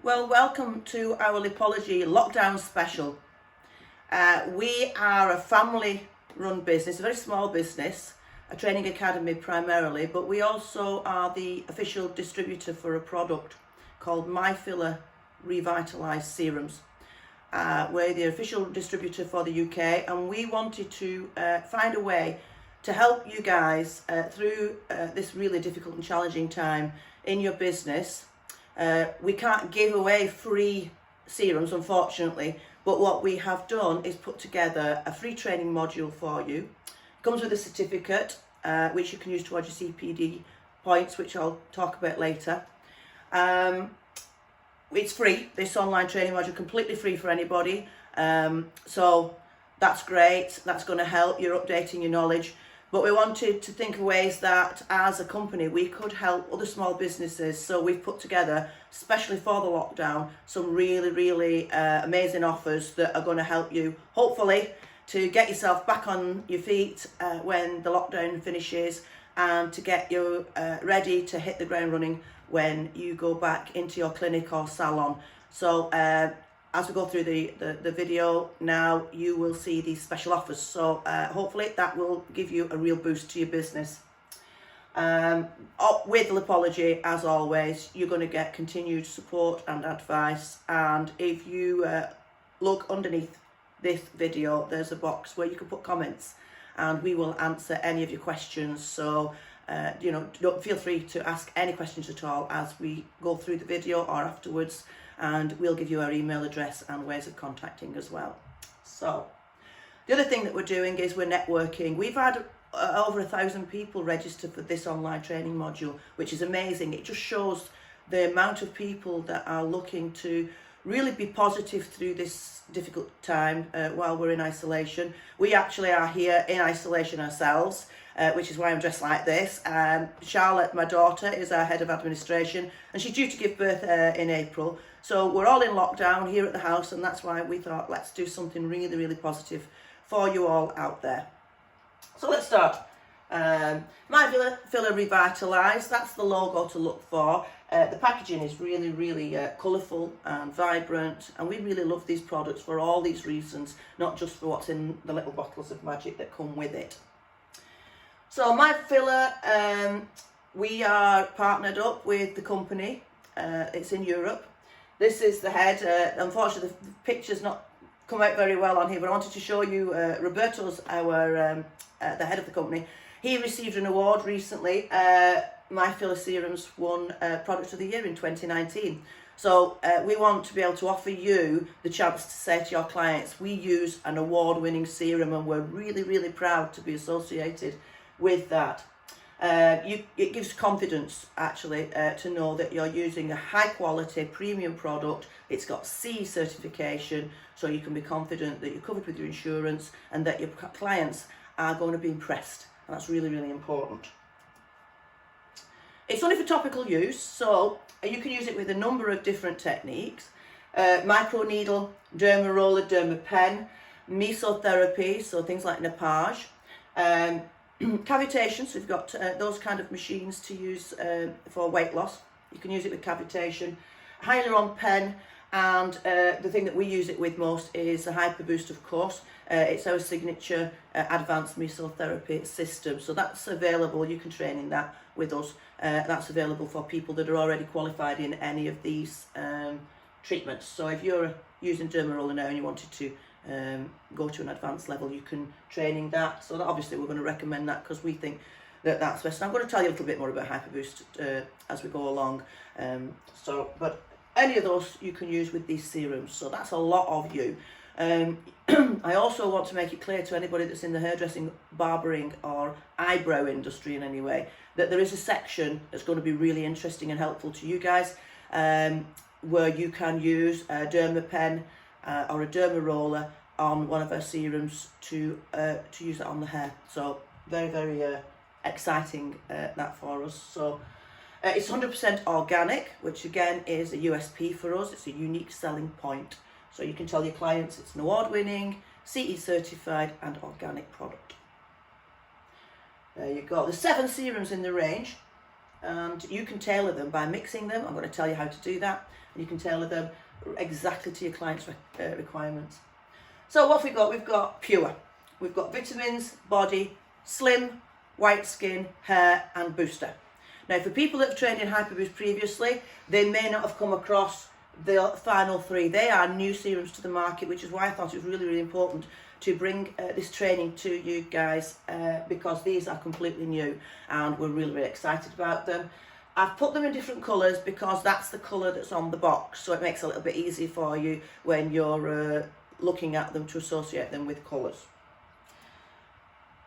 Well, welcome to our Lipology lockdown special. We are a family-run business, a very small business, a training academy primarily, but we also are the official distributor for a product called MyFiller Revitalise serums. We're the official distributor for the UK, and we wanted to find a way to help you guys through this really difficult and challenging time in your business. We can't give away free serums, unfortunately, but what we have done is put together a free training module for you. It comes with a certificate, which you can use towards your CPD points, which I'll talk about later. It's free, this online training module, completely free for anybody. So that's great, that's going to help, you're updating your knowledge. But we wanted to think of ways that as a company we could help other small businesses. So we've put together, especially for the lockdown, some really amazing offers that are going to help you, hopefully, to get yourself back on your feet when the lockdown finishes, and to get you ready to hit the ground running when you go back into your clinic or salon. So as we go through the video now, you will see these special offers. So hopefully that will give you a real boost to your business. With Lipology, as always, you're going to get continued support and advice. And if you look underneath this video, there's a box where you can put comments and we will answer any of your questions. So don't feel free to ask any questions at all as we go through the video or afterwards, and we'll give you our email address and ways of contacting as well. So the other thing that we're doing is we're networking. We've had over 1,000 people register for this online training module, which is amazing. It just shows the amount of people that are looking to really be positive through this difficult time while we're in isolation. We actually are here in isolation ourselves, which is why I'm dressed like this. Charlotte, my daughter, is our head of administration, and she's due to give birth in April. So we're all in lockdown here at the house, and that's why we thought let's do something really positive for you all out there. So let's start. MyFiller Revitalise, that's the logo to look for. The packaging is really colourful and vibrant, and we really love these products for all these reasons, not just for what's in the little bottles of magic that come with it. So MyFiller, we are partnered up with the company. It's in Europe. This is the head. Unfortunately, the picture's not come out very well on here, but I wanted to show you Roberto's the head of the company. He received an award recently. MyFiller Serums won Product of the Year in 2019. So we want to be able to offer you the chance to say to your clients, we use an award-winning serum, and we're really proud to be associated with that. It gives confidence actually to know that you're using a high quality premium product. It's got CE certification, so you can be confident that you're covered with your insurance and that your clients are going to be impressed, and that's really important. It's only for topical use, so you can use it with a number of different techniques. Micro needle, derma roller, derma pen, mesotherapy, so things like nappage, cavitation, so you've got those kind of machines to use for weight loss. You can use it with cavitation, hyaluron pen, and the thing that we use it with most is the Hyper Boost, of course. It's our signature advanced mesotherapy system, so that's available. You can train in that with us. That's available for people that are already qualified in any of these treatments. So if you're using derma roller now and you wanted to go to an advanced level, you can train in that. So that obviously we're going to recommend that because we think that that's best. And I'm going to tell you a little bit more about Hyper Boost as we go along. But any of those you can use with these serums. So that's a lot of you. I also want to make it clear to anybody that's in the hairdressing, barbering or eyebrow industry in any way that there is a section that's going to be really interesting and helpful to you guys, where you can use a derma pen or a derma roller on one of our serums to use it on the hair. So very exciting that for us. So it's 100% organic, which again is a USP for us. It's a unique selling point. So you can tell your clients it's an award-winning, CE certified and organic product. There you go. There's 7 serums in the range. and you can tailor them by mixing them. I'm going to tell you how to do that. You can tailor them exactly to your client's requirements. So what have we got? We've got Pure. We've got vitamins, body, slim, white skin, hair and booster. Now for people that have trained in Hyperboost previously, they may not have come across the final three. They are new serums to the market, which is why I thought it was really, really important to bring this training to you guys, because these are completely new and we're really, really excited about them. I've put them in different colours because that's the colour that's on the box, so it makes it a little bit easier for you when you're looking at them to associate them with colours.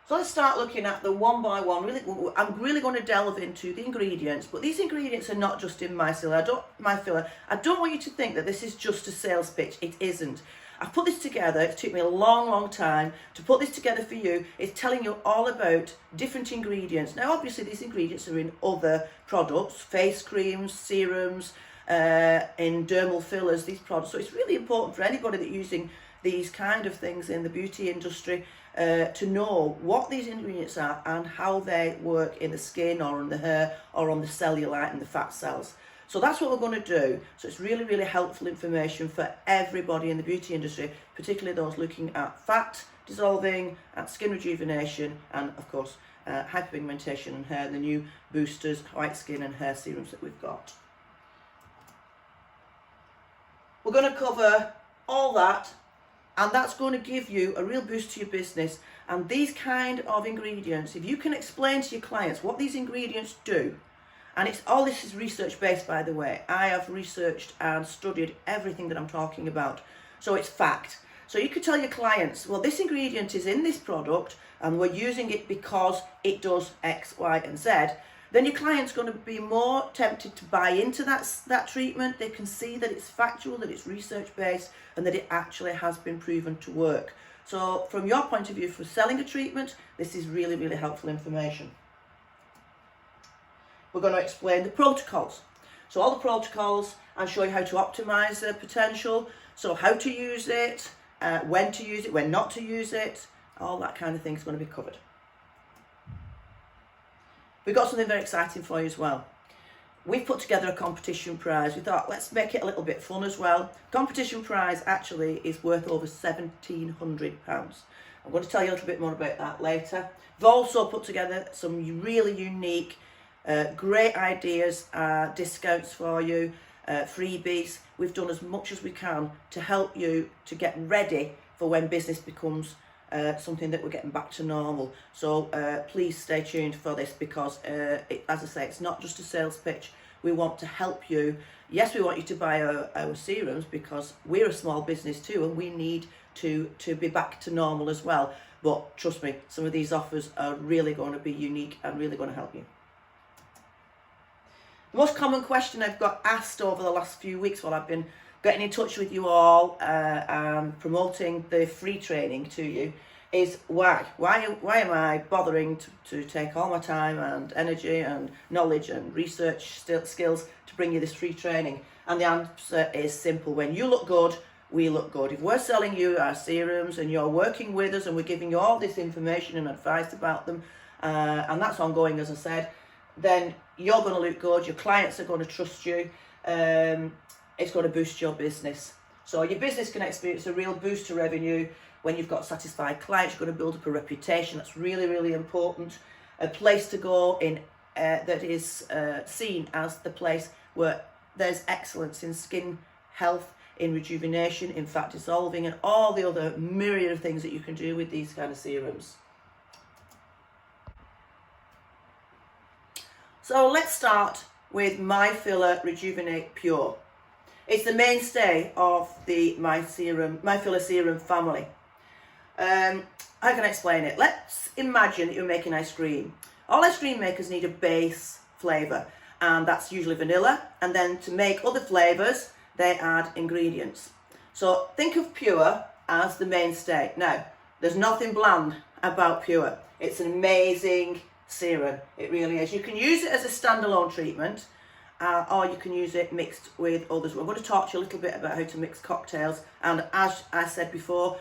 So let's start looking at them one by one. I'm really going to delve into the ingredients, but these ingredients are not just in MyFiller. I don't want you to think that this is just a sales pitch. It isn't. I put this together. It took me a long, long time to put this together for you. It's telling you all about different ingredients. Now, obviously, these ingredients are in other products, face creams, serums, in dermal fillers, these products. So it's really important for anybody that's using these kind of things in the beauty industry to know what these ingredients are and how they work in the skin or on the hair or on the cellulite and the fat cells. So that's what we're going to do. So it's really, really helpful information for everybody in the beauty industry, particularly those looking at fat dissolving, at skin rejuvenation, and of course hyperpigmentation and hair, the new boosters, white skin and hair serums that we've got. We're going to cover all that, and that's going to give you a real boost to your business. And these kind of ingredients, if you can explain to your clients what these ingredients do, and it's all this is research based, by the way. I have researched and studied everything that I'm talking about, so it's fact. So you could tell your clients, well, this ingredient is in this product and we're using it because it does X, Y and Z. Then your client's going to be more tempted to buy into that treatment. They can see that it's factual, that it's research based, and that it actually has been proven to work. So from your point of view for selling a treatment, this is really, really helpful information. We're going to explain the protocols. So all the protocols, and show you how to optimize the potential. So how to use it, when to use it, when not to use it, all that kind of thing is going to be covered. We've got something very exciting for you as well. We've put together a competition prize. We thought, let's make it a little bit fun as well. Competition prize actually is worth over £1,700. I'm going to tell you a little bit more about that later. We've also put together some really unique, great ideas, discounts for you, freebies. We've done as much as we can to help you to get ready for when business becomes something that we're getting back to normal. So please stay tuned for this, because as I say, it's not just a sales pitch. We want to help you. Yes, we want you to buy our serums because we're a small business too, and we need to be back to normal as well. But trust me, some of these offers are really going to be unique and really going to help you. The most common question I've got asked over the last few weeks while I've been getting in touch with you all and promoting the free training to you is why am I bothering to take all my time and energy and knowledge and research skills to bring you this free training? And the answer is simple. When you look good, we look good. If we're selling you our serums and you're working with us and we're giving you all this information and advice about them, and that's ongoing, as I said, then you're going to look good, your clients are going to trust you, it's going to boost your business. So your business can experience a real boost to revenue when you've got satisfied clients. You're going to build up a reputation. That's really, really important. A place to go in that is seen as the place where there's excellence in skin health, in rejuvenation, in fat dissolving, and all the other myriad of things that you can do with these kind of serums. So let's start with MyFiller Rejuvenate Pure. It's the mainstay of the MyFiller serum family. How can I explain it? Let's imagine that you're making ice cream. All ice cream makers need a base flavour, and that's usually vanilla, and then to make other flavours they add ingredients. So think of Pure as the mainstay. Now, there's nothing bland about Pure. It's an amazing serum, it really is. You can use it as a standalone treatment, or you can use it mixed with others. We're going to talk to you a little bit about how to mix cocktails, and as I said before,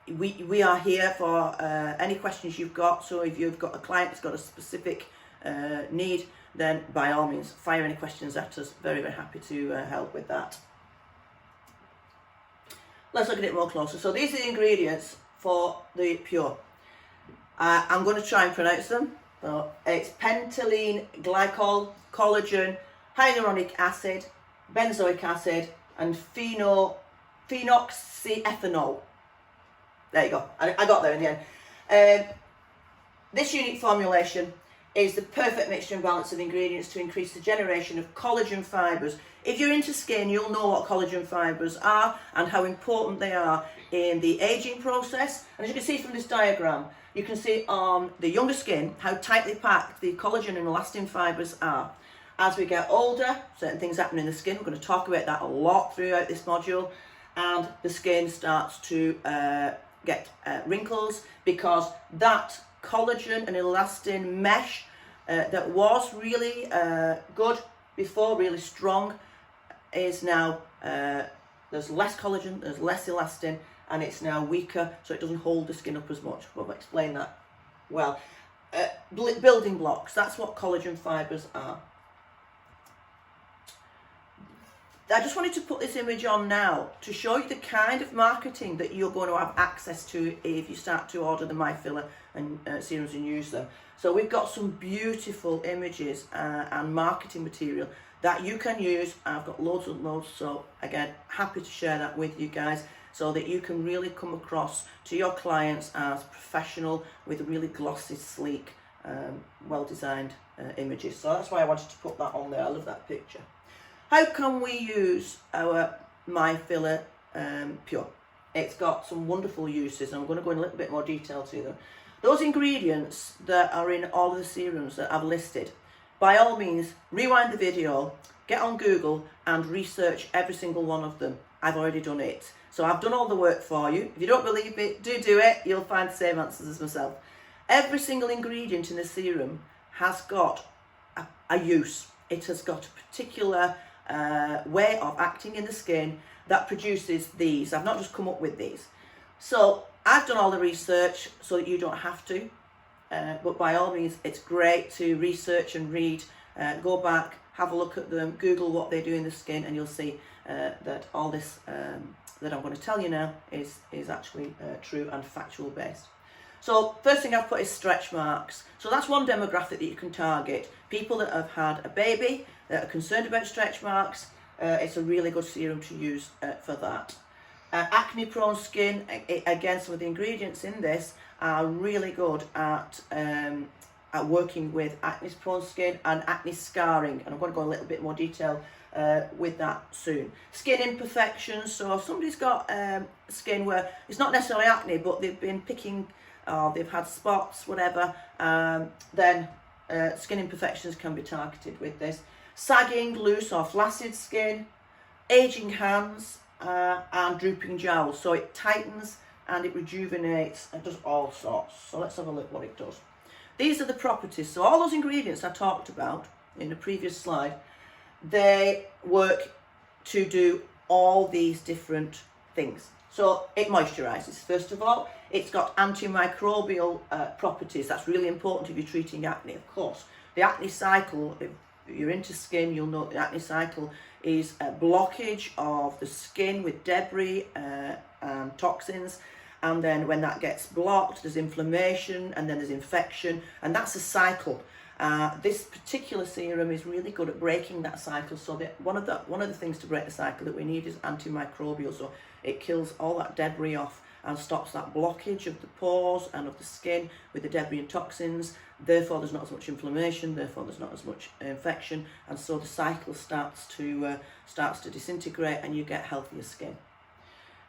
we are here for any questions you've got. So if you've got a client that's got a specific need, then by all means, fire any questions at us. Very, very happy to help with that. Let's look at it more closer. So these are the ingredients for the Pure. I'm going to try and pronounce them. So it's pentylene glycol, collagen, hyaluronic acid, benzoic acid, and phenoxyethanol. There you go. I got there in the end. This unique formulation is the perfect mixture and balance of ingredients to increase the generation of collagen fibres. If you're into skin, you'll know what collagen fibres are and how important they are in the aging process. And as you can see from this diagram, you can see on the younger skin how tightly packed the collagen and elastin fibres are. As we get older, certain things happen in the skin. We're going to talk about that a lot throughout this module. And the skin starts to get wrinkles, because that collagen and elastin mesh that was really good before, really strong, is now, there's less collagen, there's less elastin, and it's now weaker, so it doesn't hold the skin up as much. We'll explain that well. Building blocks, that's what collagen fibres are. I just wanted to put this image on now to show you the kind of marketing that you're going to have access to if you start to order the MyFiller and serums and use them. So we've got some beautiful images and marketing material that you can use. I've got loads and loads, so again, happy to share that with you guys so that you can really come across to your clients as professional with really glossy, sleek, well-designed images. So that's why I wanted to put that on there. I love that picture. How can we use our MyFiller Pure? It's got some wonderful uses, and I'm going to go in a little bit more detail to them. Those ingredients that are in all of the serums that I've listed, by all means, rewind the video, get on Google and research every single one of them. I've already done it. So I've done all the work for you. If you don't believe it, do it. You'll find the same answers as myself. Every single ingredient in the serum has got a use. It has got a particular way of acting in the skin that produces these. I've not just come up with these. So I've done all the research so that you don't have to, but by all means, it's great to research and read, go back, have a look at them, Google what they do in the skin, and you'll see that all this that I'm going to tell you now is actually true and factual based. So first thing I've put is stretch marks. So that's one demographic that you can target. People that have had a baby, that are concerned about stretch marks. It's a really good serum to use for that. Acne prone skin, again, some of the ingredients in this are really good at working with acne prone skin and acne scarring, and I'm going to go in a little bit more detail with that soon. Skin imperfections, so if somebody's got skin where it's not necessarily acne, but they've been picking, or they've had spots, whatever, then skin imperfections can be targeted with this. Sagging, loose or flaccid skin, aging hands, and drooping jowls. So it tightens and it rejuvenates and does all sorts. So let's have a look what it does. These are the properties. So all those ingredients I talked about in the previous slide, they work to do all these different things. So it moisturises, first of all. It's got antimicrobial properties. That's really important if you're treating acne, of course. The acne cycle, if you're into skin, you'll know the acne cycle is a blockage of the skin with debris and toxins. And then when that gets blocked, there's inflammation, and then there's infection, and that's a cycle. This particular serum is really good at breaking that cycle. So that one of the things to break the cycle that we need is antimicrobial. So it kills all that debris off and stops that blockage of the pores and of the skin with the debris and toxins. Therefore, there's not as much inflammation. Therefore, there's not as much infection, and so the cycle starts to disintegrate, and you get healthier skin.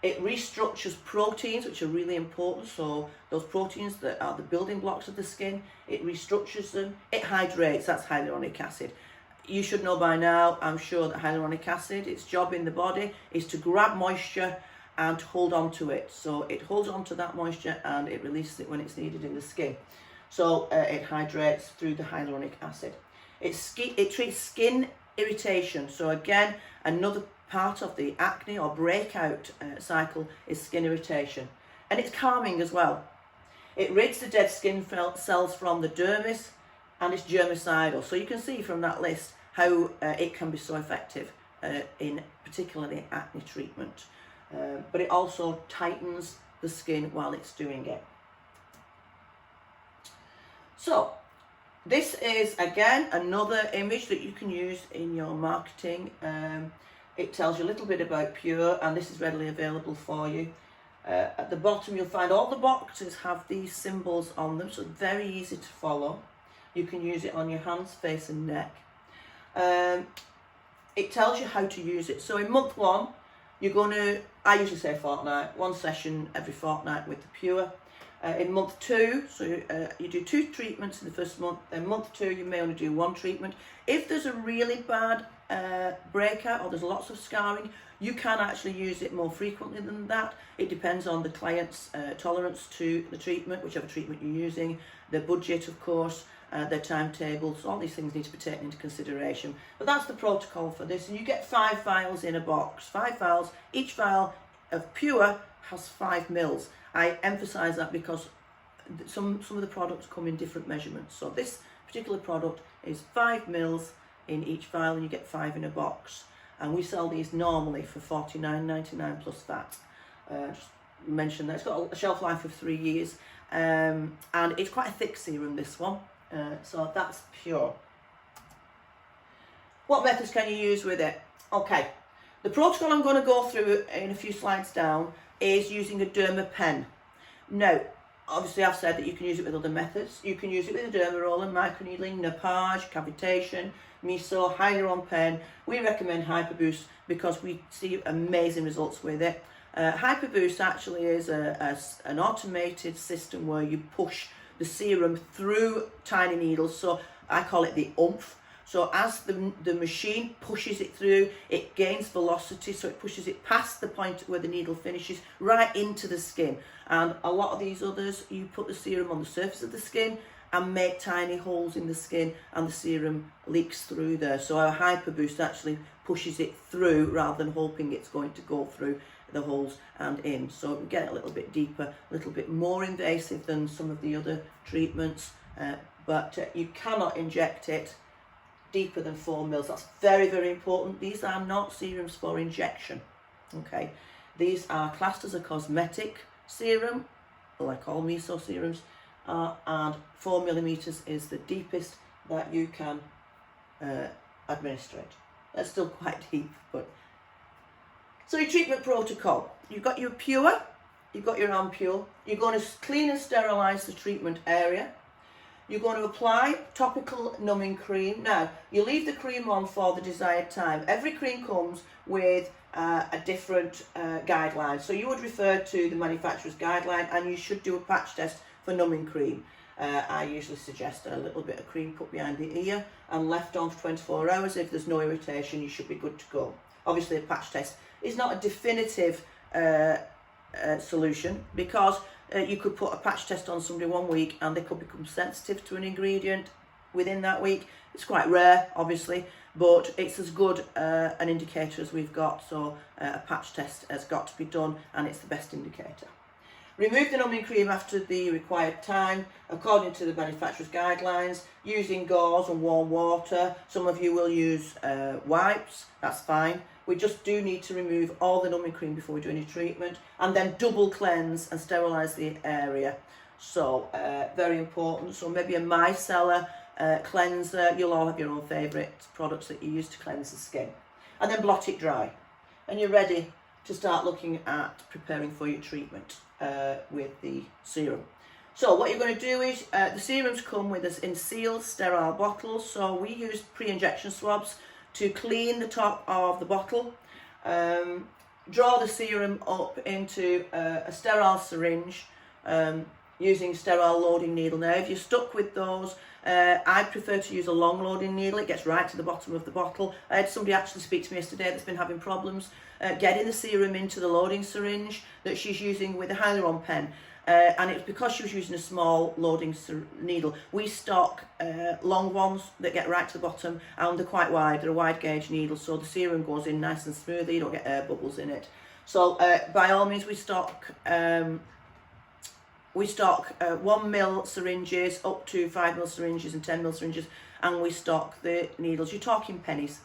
It restructures proteins, which are really important. So those proteins that are the building blocks of the skin, it restructures them. It hydrates. That's hyaluronic acid. You should know by now, I'm sure, that hyaluronic acid, its job in the body is to grab moisture and to hold on to it. So it holds on to that moisture and it releases it when it's needed in the skin. So it hydrates through the hyaluronic acid. It treats skin irritation. So again, another part of the acne or breakout cycle is skin irritation. And it's calming as well. It rids the dead skin cells from the dermis, and it's germicidal. So you can see from that list how it can be so effective in particularly acne treatment. But it also tightens the skin while it's doing it. So this is again another image that you can use in your marketing. It tells you a little bit about Pure, and this is readily available for you. At the bottom you'll find all the boxes have these symbols on them, so it's very easy to follow. You can use it on your hands, face and neck. It tells you how to use it. So in month 1, you're going to, I usually say fortnight, 1 session every fortnight with the Pure. In month 2, so you do 2 treatments in the first month, then month 2 you may only do 1 treatment. If there's a really bad breakout or there's lots of scarring, you can actually use it more frequently than that. It depends on the client's tolerance to the treatment, whichever treatment you're using, their budget of course, their timetables, all these things need to be taken into consideration. But that's the protocol for this, and you get 5 vials in a box, 5 vials, each vial of Pure has 5 mils. I emphasise that because some of the products come in different measurements. So this particular product is 5 mils in each vial, and you get 5 in a box. And we sell these normally for $49.99 plus VAT. Just mention that it's got a shelf life of 3 years, and it's quite a thick serum, this one. So that's Pure. What methods can you use with it? Okay, the protocol I'm going to go through in a few slides down is using a derma pen. Now, obviously I've said that you can use it with other methods. You can use it with a derma roller, microneedling, nappage, cavitation, miso, hyaluron pen. We recommend Hyperboost because we see amazing results with it. Hyperboost actually is an automated system where you push the serum through tiny needles, so I call it the oomph. So as the machine pushes it through, it gains velocity, so it pushes it past the point where the needle finishes, right into the skin. And a lot of these others, you put the serum on the surface of the skin and make tiny holes in the skin, and the serum leaks through there. So our Hyperboost actually pushes it through rather than hoping it's going to go through the holes and in. So we get it a little bit deeper, a little bit more invasive than some of the other treatments, but you cannot inject it deeper than 4 mils. That's very, very important. These are not serums for injection. Okay, these are classed as a cosmetic serum, like all miso serums, and 4 millimeters is the deepest that you can administrate. That's still quite deep, but so your treatment protocol. You've got your Pure, you've got your ampule. You're going to clean and sterilise the treatment area. You're going to apply topical numbing cream. Now, you leave the cream on for the desired time. Every cream comes with a different guideline. So you would refer to the manufacturer's guideline, and you should do a patch test for numbing cream. I usually suggest a little bit of cream put behind the ear and left on for 24 hours. If there's no irritation, you should be good to go. Obviously, a patch test is not a definitive solution, because you could put a patch test on somebody 1 week and they could become sensitive to an ingredient within that week. It's quite rare, obviously, but it's as good an indicator as we've got. So a patch test has got to be done, and it's the best indicator. Remove the numbing cream after the required time, according to the manufacturer's guidelines, using gauze and warm water. Some of you will use wipes, that's fine. We just do need to remove all the numbing cream before we do any treatment, and then double cleanse and sterilise the area. So very important. So maybe a MyFiller cleanser. You'll all have your own favourite products that you use to cleanse the skin. And then blot it dry. And you're ready to start looking at preparing for your treatment with the serum. So what you're going to do is, the serums come with us in sealed, sterile bottles. So we use pre-injection swabs to clean the top of the bottle. Draw the serum up into a sterile syringe using sterile loading needle. Now, if you're stuck with those, I prefer to use a long loading needle. It gets right to the bottom of the bottle. I had somebody actually speak to me yesterday that's been having problems getting the serum into the loading syringe that she's using with a hyaluron pen. And it's because she was using a small loading needle. We stock long ones that get right to the bottom, and they're quite wide. They're a wide gauge needle, so the serum goes in nice and smoothly. You don't get air bubbles in it. So by all means, we stock we stock 1 ml syringes up to 5 ml syringes and 10 ml syringes, and we stock the needles. You're talking pennies.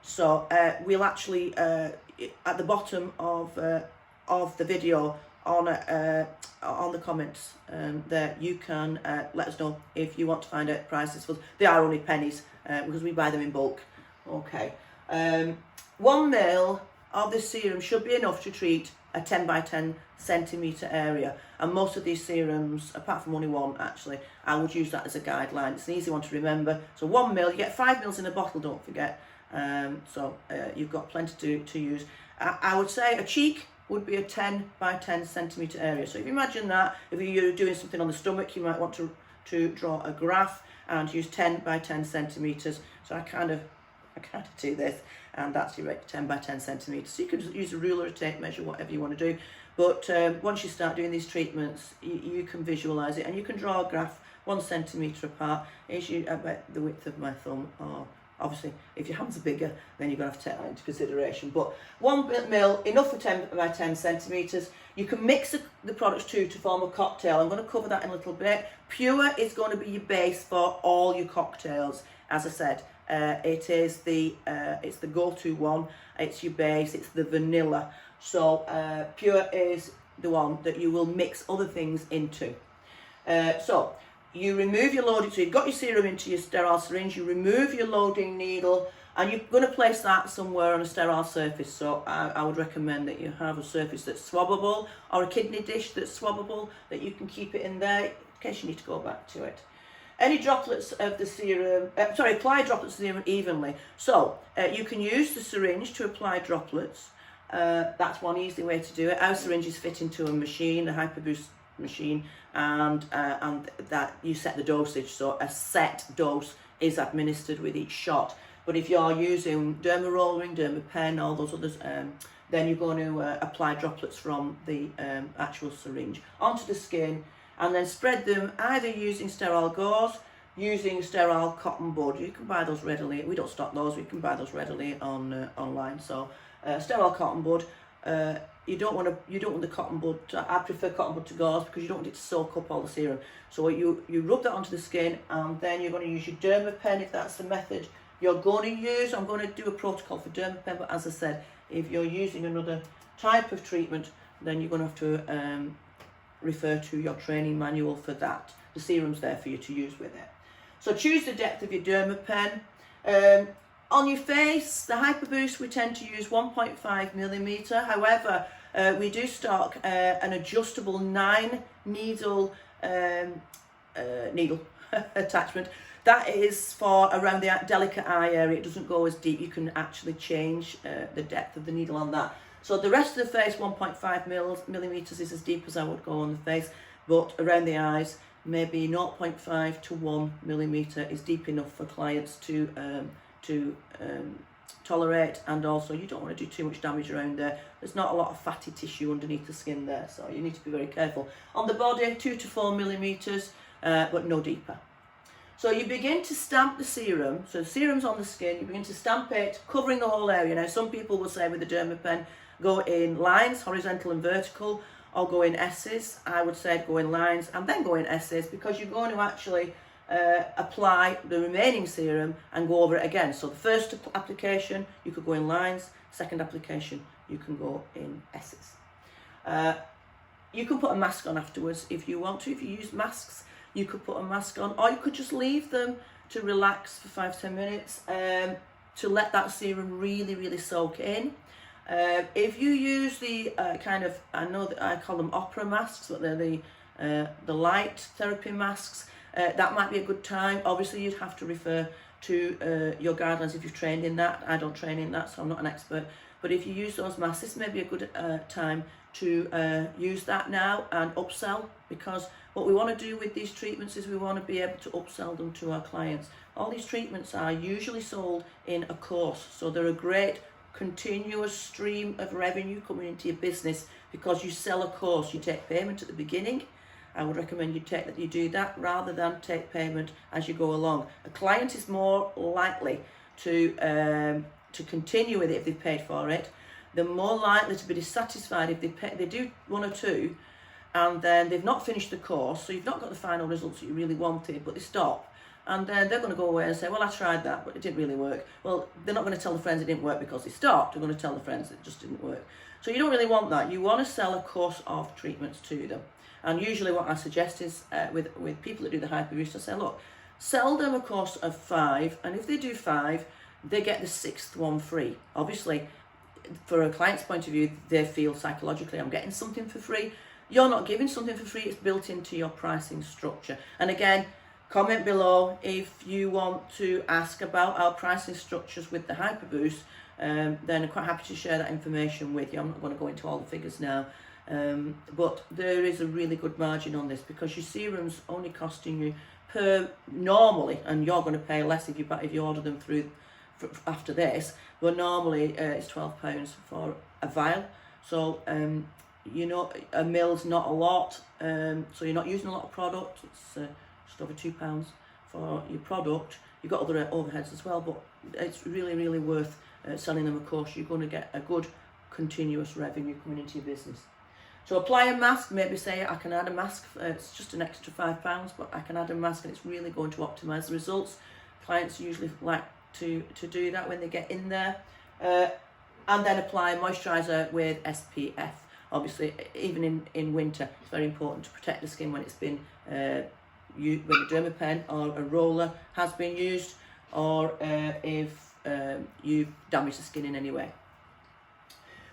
So we'll actually at the bottom of the video on the comments there, you can let us know if you want to find out prices for. They are only pennies because we buy them in bulk. Okay, 1 ml of this serum should be enough to treat a 10 by 10 centimetre area, and most of these serums, apart from only one actually, I would use that as a guideline. It's an easy one to remember. So 1 ml, you get 5 ml in a bottle, don't forget. So you've got plenty to use. I would say a cheek would be a 10 by 10 centimetre area. So if you imagine that, if you're doing something on the stomach, you might want to draw a graph and use 10 by 10 centimetres. So I kind of do this, and that's your 10 by 10 centimetres. So you can use a ruler, a tape measure, whatever you want to do. But once you start doing these treatments, you can visualise it, and you can draw a graph 1 centimetre apart. It's about the width of my thumb, or obviously if your hands are bigger, then you're going to have to take that into consideration. But 1 ml, enough for 10 by 10 centimetres. You can mix the products too to form a cocktail. I'm going to cover that in a little bit. Pure is going to be your base for all your cocktails. As I said, it's the go-to one. It's your base. It's the vanilla. So Pure is the one that you will mix other things into. So you remove your loading. So you've got your serum into your sterile syringe. You remove your loading needle, and you're going to place that somewhere on a sterile surface. So I would recommend that you have a surface that's swabbable, or a kidney dish that's swabbable, that you can keep it in there in case you need to go back to it. Any droplets of the serum, apply droplets of the serum evenly. So you can use the syringe to apply droplets. That's one easy way to do it. Our syringes fit into a machine, a hyperboost machine, and that you set the dosage. So a set dose is administered with each shot. But if you're using derma rollering, derma pen, all those others, then you're going to apply droplets from the actual syringe onto the skin, and then spread them either using sterile gauze, using sterile cotton bud. You can buy those readily. We don't stock those. We can buy those readily online. So sterile cotton bud. You don't want the cotton bud. I prefer cotton bud to gauze because you don't want it to soak up all the serum. So you rub that onto the skin, and then you're going to use your derma pen if that's the method you're going to use. I'm going to do a protocol for derma pen, but as I said, if you're using another type of treatment, then you're going to have to refer to your training manual for that. The serum's there for you to use with it. So choose the depth of your derma pen. On your face, the Hyperboost, we tend to use 1.5mm. However, we do stock an adjustable 9 needle attachment. That is for around the delicate eye area. It doesn't go as deep. You can actually change the depth of the needle on that. So the rest of the face, 1.5mm is as deep as I would go on the face, but around the eyes, maybe 0.5 to 1mm is deep enough for clients to tolerate, and also you don't want to do too much damage around there. There's not a lot of fatty tissue underneath the skin there, so you need to be very careful. On the body, 2 to 4mm, but no deeper. So you begin to stamp the serum. So the serum's on the skin, you begin to stamp it, covering the whole area. Now some people will say with the derma pen, go in lines, horizontal and vertical, or go in S's. I would say go in lines and then go in S's, because you're going to actually apply the remaining serum and go over it again. So the first application, you could go in lines. Second application, you can go in S's. You can put a mask on afterwards if you want to. If you use masks, you could put a mask on, or you could just leave them to relax for 5-10 minutes to let that serum really soak in. If you use the I know that I call them opera masks, but they're the light therapy masks, that might be a good time. Obviously you'd have to refer to your guidelines if you've trained in that. I don't train in that, so I'm not an expert. But if you use those masks, this may be a good time to use that now and upsell, because what we want to do with these treatments is we want to be able to upsell them to our clients. All these treatments are usually sold in a course, so they're a great continuous stream of revenue coming into your business, because you sell a course, you take payment at the beginning. I would recommend you do that rather than take payment as you go along. A client is more likely to continue with it if they've paid for it. They're more likely to be dissatisfied if they do 1 or 2 and then they've not finished the course, so you've not got the final results that you really wanted, but they stop. And then they're going to go away and say, well, I tried that, but it didn't really work. Well, they're not going to tell the friends it didn't work because they stopped. They're going to tell the friends it just didn't work. So you don't really want that. You want to sell a course of treatments to them. And usually what I suggest is with people that do the hyperboost, I say, look, sell them a course of 5, and if they do 5, they get the 6th one free. Obviously, for a client's point of view, they feel psychologically, I'm getting something for free. You're not giving something for free, it's built into your pricing structure. And again, comment below if you want to ask about our pricing structures with the hyperboost, then I'm quite happy to share that information with you. I'm not going to go into all the figures now, but there is a really good margin on this because your serum's only costing you per normally, and you're going to pay less if you order them through after this, but normally it's £12 for a vial. So you know, a mill's not a lot, so you're not using a lot of product. It's just over £2 for your product. You've got other overheads as well, but it's really, really worth selling them a course. You're going to get a good continuous revenue coming into your business. So apply a mask, maybe say I can add a mask, it's just an extra £5, but I can add a mask and it's really going to optimise the results. Clients usually like to do that when they get in there. And then apply a moisturiser with SPF. Obviously, even in winter, it's very important to protect the skin when it's been when a dermapen or a roller has been used, or if you've damaged the skin in any way.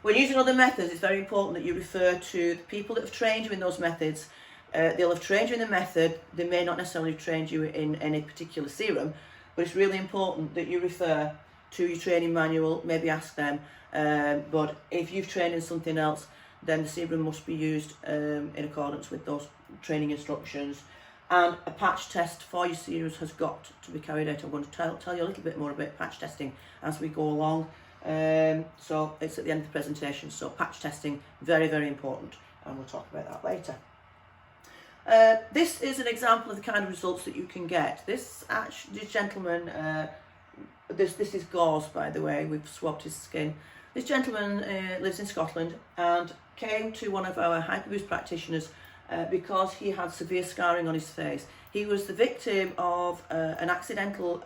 When using other methods, it's very important that you refer to the people that have trained you in those methods. They'll have trained you in the method. They may not necessarily have trained you in any particular serum, but it's really important that you refer to your training manual, maybe ask them. But if you've trained in something else, then the serum must be used in accordance with those training instructions. And a patch test for your serums has got to be carried out. I'm going to tell you a little bit more about patch testing as we go along. So it's at the end of the presentation. So patch testing, very, very important, and we'll talk about that later. This is an example of the kind of results that you can get. This gentleman, this is gauze, by the way. We've swabbed his skin. This gentleman lives in Scotland and came to one of our hyperboost practitioners because he had severe scarring on his face. He was the victim of an accidental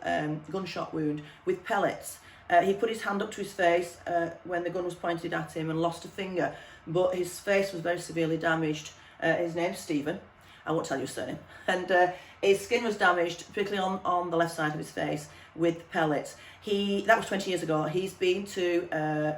gunshot wound with pellets. He put his hand up to his face when the gun was pointed at him and lost a finger, but his face was very severely damaged. His name's Stephen. I won't tell you his surname. And his skin was damaged, particularly on the left side of his face, with pellets. That was 20 years ago. He's been to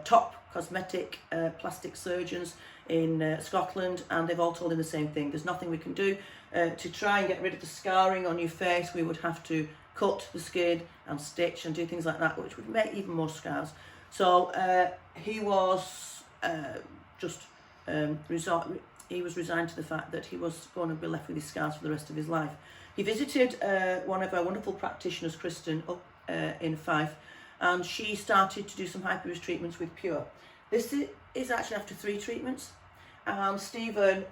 top cosmetic plastic surgeons in Scotland, and they've all told him the same thing. There's nothing we can do to try and get rid of the scarring on your face. We would have to cut the skin and stitch and do things like that, which would make even more scars. So he was he was resigned to the fact that he was going to be left with his scars for the rest of his life. He visited one of our wonderful practitioners, Kristen, up in Fife, and she started to do some hyperboost treatments with Pure. This is actually after 3 treatments. Stephen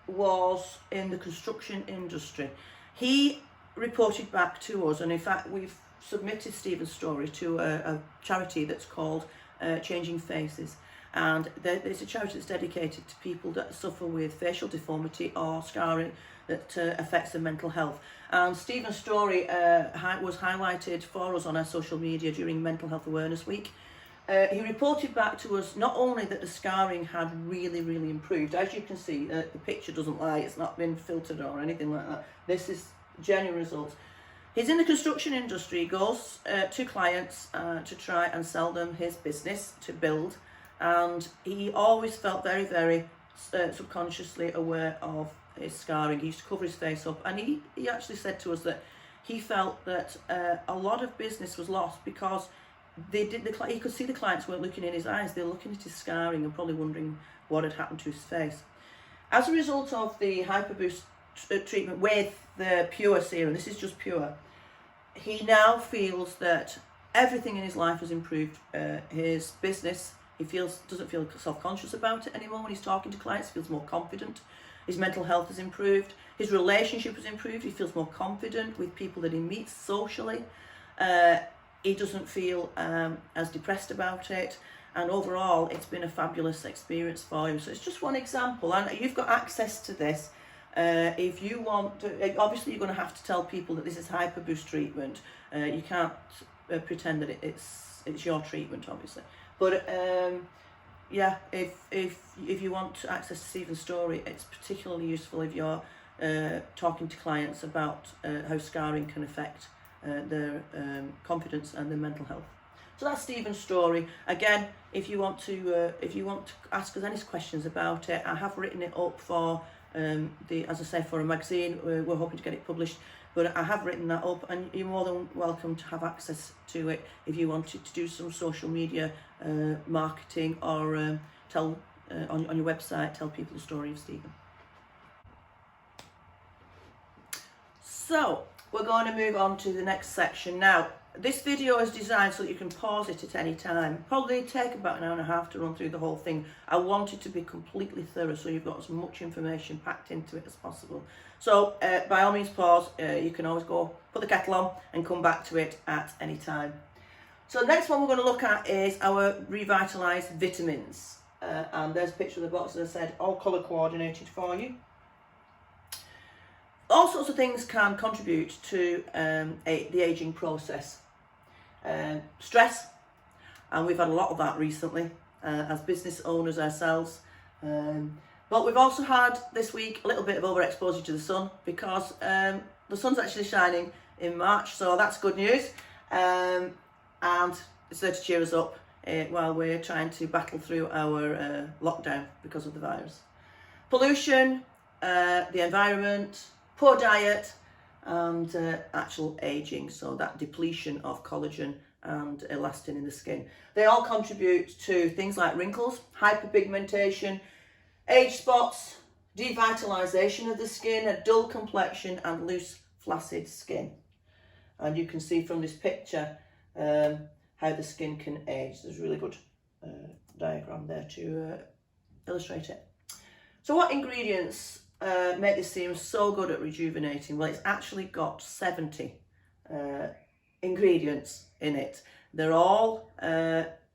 was in the construction industry. He reported back to us, and in fact we've submitted Stephen's story to a charity that's called Changing Faces. And there's a charity that's dedicated to people that suffer with facial deformity or scarring that affects their mental health. And Stephen's story was highlighted for us on our social media during Mental Health Awareness Week. He reported back to us not only that the scarring had really, really improved. As you can see, the picture doesn't lie, it's not been filtered or anything like that. This is genuine results. He's in the construction industry. He goes to clients to try and sell them his business to build. And he always felt very, very subconsciously aware of his scarring. He used to cover his face up, and he actually said to us that he felt that a lot of business was lost because he could see the clients weren't looking in his eyes, they were looking at his scarring and probably wondering what had happened to his face. As a result of the hyperboost treatment with the Pure serum, this is just Pure, he now feels that everything in his life has improved. His business, he doesn't feel self-conscious about it anymore when he's talking to clients. He feels more confident. His mental health has improved. His relationship has improved. He feels more confident with people that he meets socially. He doesn't feel as depressed about it. and overall it's been a fabulous experience for you. So it's just one example, and you've got access to this. If you want to, obviously you're going to have to tell people that this is hyperboost treatment. You can't pretend that it's your treatment, obviously. But yeah, if you want access to Stephen's story, it's particularly useful if you're talking to clients about how scarring can affect their confidence and their mental health. So that's Stephen's story. Again, if you want to ask us any questions about it, I have written it up for as I say, for a magazine. We're hoping to get it published, but I have written that up, and you're more than welcome to have access to it if you wanted to do some social media marketing, or tell on your website, tell people the story of Stephen. So we're going to move on to the next section now. This video is designed so that you can pause it at any time. Probably take about an hour and a half to run through the whole thing. I want it to be completely thorough, so you've got as much information packed into it as possible. So by all means pause. You can always go put the kettle on and come back to it at any time. So the next one we're going to look at is our Revitalise vitamins. And there's a picture of the box, as I said, all colour coordinated for you. All sorts of things can contribute to the ageing process. Stress, and we've had a lot of that recently as business owners ourselves. But we've also had this week a little bit of overexposure to the sun, because the sun's actually shining in March, so that's good news. And it's there to cheer us up while we're trying to battle through our lockdown because of the virus. Pollution, the environment, poor diet, and actual ageing, so that depletion of collagen and elastin in the skin. They all contribute to things like wrinkles, hyperpigmentation, age spots, devitalization of the skin, a dull complexion, and loose, flaccid skin. And you can see from this picture how the skin can age. There's a really good diagram there to illustrate it. So what ingredients make this serum so good at rejuvenating? Well, it's actually got 70 ingredients in it. They're all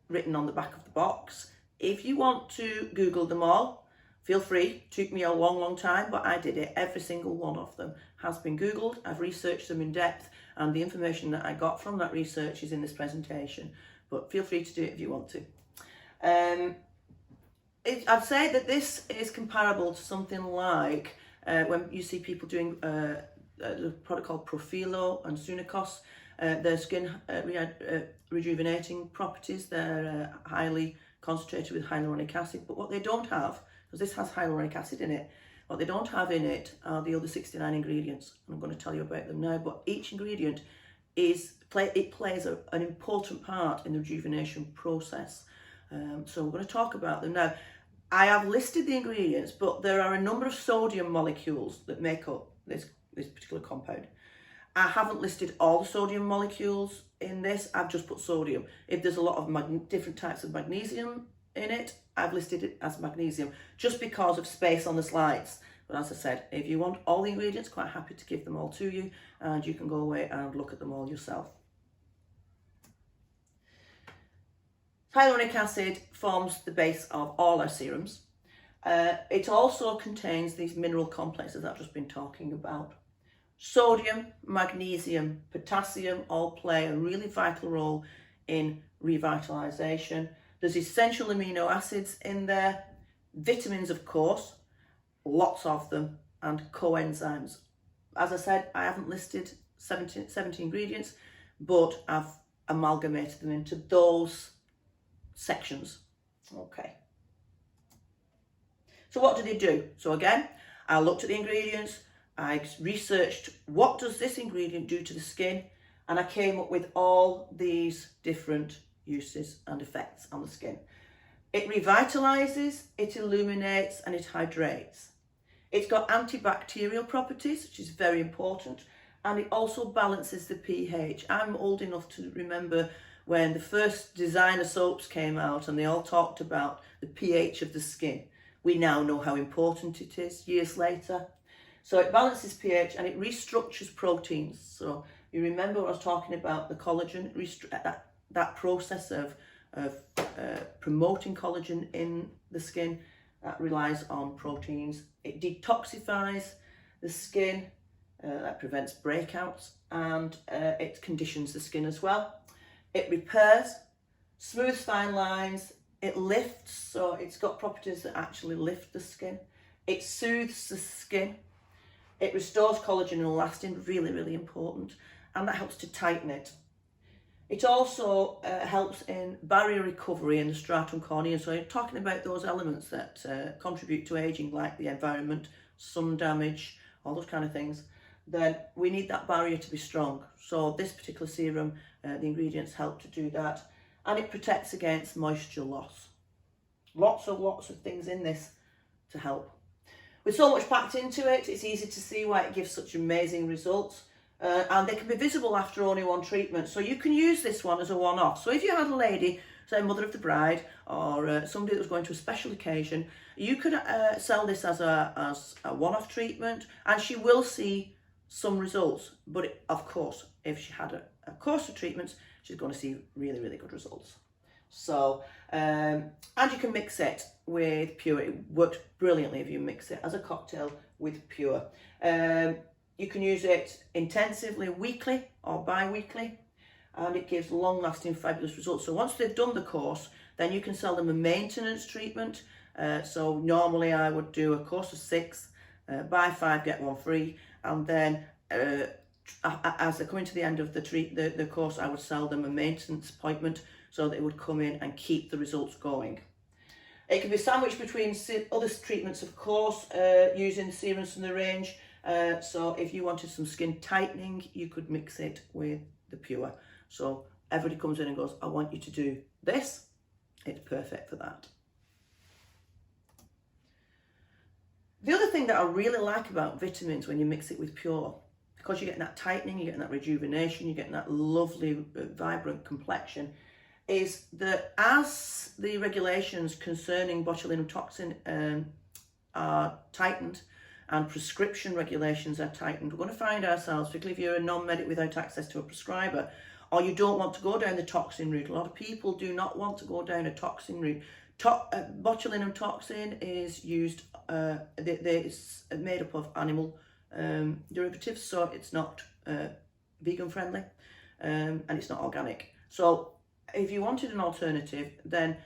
written on the back of the box. If you want to Google them all, feel free. It took me a long time, but I did it. Every single one of them has been Googled. I've researched them in depth, and the information that I got from that research is in this presentation. But feel free to do it if you want to. I'd say that this is comparable to something like when you see people doing a product called Profilo and Sunakos. Their skin rejuvenating properties. They're highly concentrated with hyaluronic acid, but what they don't have, because this has hyaluronic acid in it, what they don't have in it are the other 69 ingredients. I'm going to tell you about them now, but each ingredient plays an important part in the rejuvenation process. So we're going to talk about them now. I have listed the ingredients, but there are a number of sodium molecules that make up this particular compound. I haven't listed all the sodium molecules in this. I've just put sodium. If there's a lot of different types of magnesium in it, I've listed it as magnesium, just because of space on the slides. But as I said, if you want all the ingredients, quite happy to give them all to you, and you can go away and look at them all yourself. Hyaluronic acid forms the base of all our serums. It also contains these mineral complexes that I've just been talking about. Sodium, magnesium, potassium all play a really vital role in revitalization. There's essential amino acids in there, vitamins of course, lots of them, and coenzymes. As I said, I haven't listed 70 ingredients, but I've amalgamated them into those sections. Okay. So what do they do? So again, I looked at the ingredients, I researched what does this ingredient do to the skin, and I came up with all these different uses and effects on the skin. It revitalizes, it illuminates, and it hydrates. It's got antibacterial properties, which is very important, and it also balances the pH. I'm old enough to remember when the first designer soaps came out and they all talked about the pH of the skin. We now know how important it is years later. So it balances pH and it restructures proteins. So you remember what I was talking about, the collagen, that process of of promoting collagen in the skin. That relies on proteins. It detoxifies the skin, that prevents breakouts, and it conditions the skin as well. It repairs, smooths fine lines, it lifts, so it's got properties that actually lift the skin. It soothes the skin. It restores collagen and elastin, really, really important, and that helps to tighten it. It also helps in barrier recovery in the stratum corneum. So you're talking about those elements that contribute to aging, like the environment, sun damage, all those kind of things. Then we need that barrier to be strong. So this particular serum, the ingredients help to do that. And it protects against moisture loss. Lots of things in this to help. With so much packed into it, it's easy to see why it gives such amazing results. And they can be visible after only one treatment. So you can use this one as a one-off. So if you had a lady, say mother of the bride, or somebody that was going to a special occasion, you could sell this as a one-off treatment, and she will see some results. But of course, if she had a course of treatments, she's going to see really, really good results. So, and you can mix it with Pure. It works brilliantly if you mix it as a cocktail with Pure. You can use it intensively weekly or bi-weekly, and it gives long-lasting fabulous results. So once they've done the course, then you can sell them a maintenance treatment. So normally I would do a course of 6, buy 5, get 1 free, and then as they're coming to the end of the course, I would sell them a maintenance appointment so that it would come in and keep the results going. It can be sandwiched between other treatments, of course, using the serums from the range. So if you wanted some skin tightening, you could mix it with the Pure. So everybody comes in and goes, I want you to do this. It's perfect for that. The other thing that I really like about vitamins when you mix it with Pure, because you're getting that tightening, you're getting that rejuvenation, you're getting that lovely, vibrant complexion, is that as the regulations concerning botulinum toxin are tightened, and prescription regulations are tightened, we're going to find ourselves, particularly if you're a non-medic without access to a prescriber, or you don't want to go down the toxin route. A lot of people do not want to go down a toxin route. Botulinum toxin is used, it's made up of animal derivatives, so it's not vegan friendly, and it's not organic. So if you wanted an alternative, then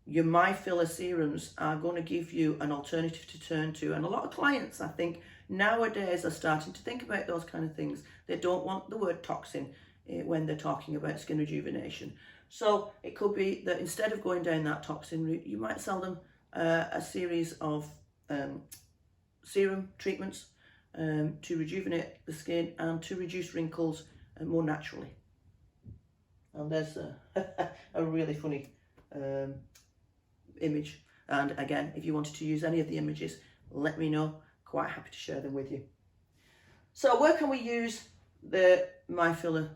your MyFiller serums are going to give you an alternative to turn to. And a lot of clients, I think, nowadays are starting to think about those kind of things. They don't want the word toxin when they're talking about skin rejuvenation. So it could be that instead of going down that toxin route, you might sell them a series of serum treatments to rejuvenate the skin and to reduce wrinkles more naturally. And there's a really funny image, and again, if you wanted to use any of the images, let me know. Quite happy to share them with you. So where can we use the MyFiller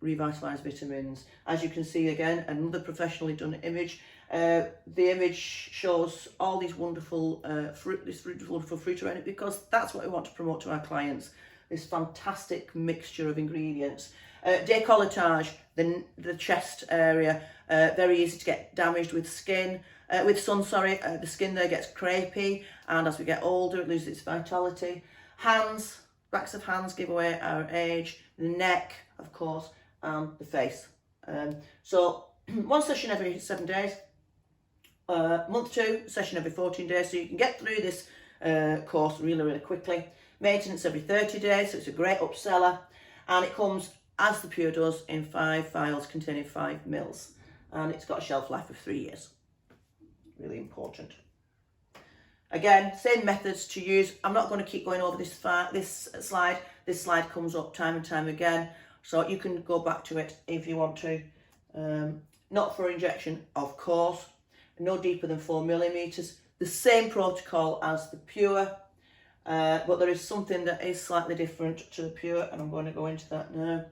Revitalise vitamins? As you can see, again, another professionally done image. The image shows all these wonderful wonderful fruit around it, because that's what we want to promote to our clients, this fantastic mixture of ingredients. Décolletage, the chest area, very easy to get damaged with sun, the skin there gets crepey, and as we get older it loses its vitality. Hands, backs of hands give away our age, the neck, of course, and the face. So one session every 7 days, month 2, session every 14 days, so you can get through this course really, really quickly. Maintenance every 30 days, so it's a great upseller, and it comes, as the Pure does, in 5 vials containing 5 mils, and it's got a shelf life of 3 years. Really important. Again, same methods to use. I'm not going to keep going over this slide. This slide comes up time and time again, so you can go back to it if you want to. Not for injection, of course. No deeper than 4 millimeters. The same protocol as the Pure, but there is something that is slightly different to the Pure, and I'm going to go into that now.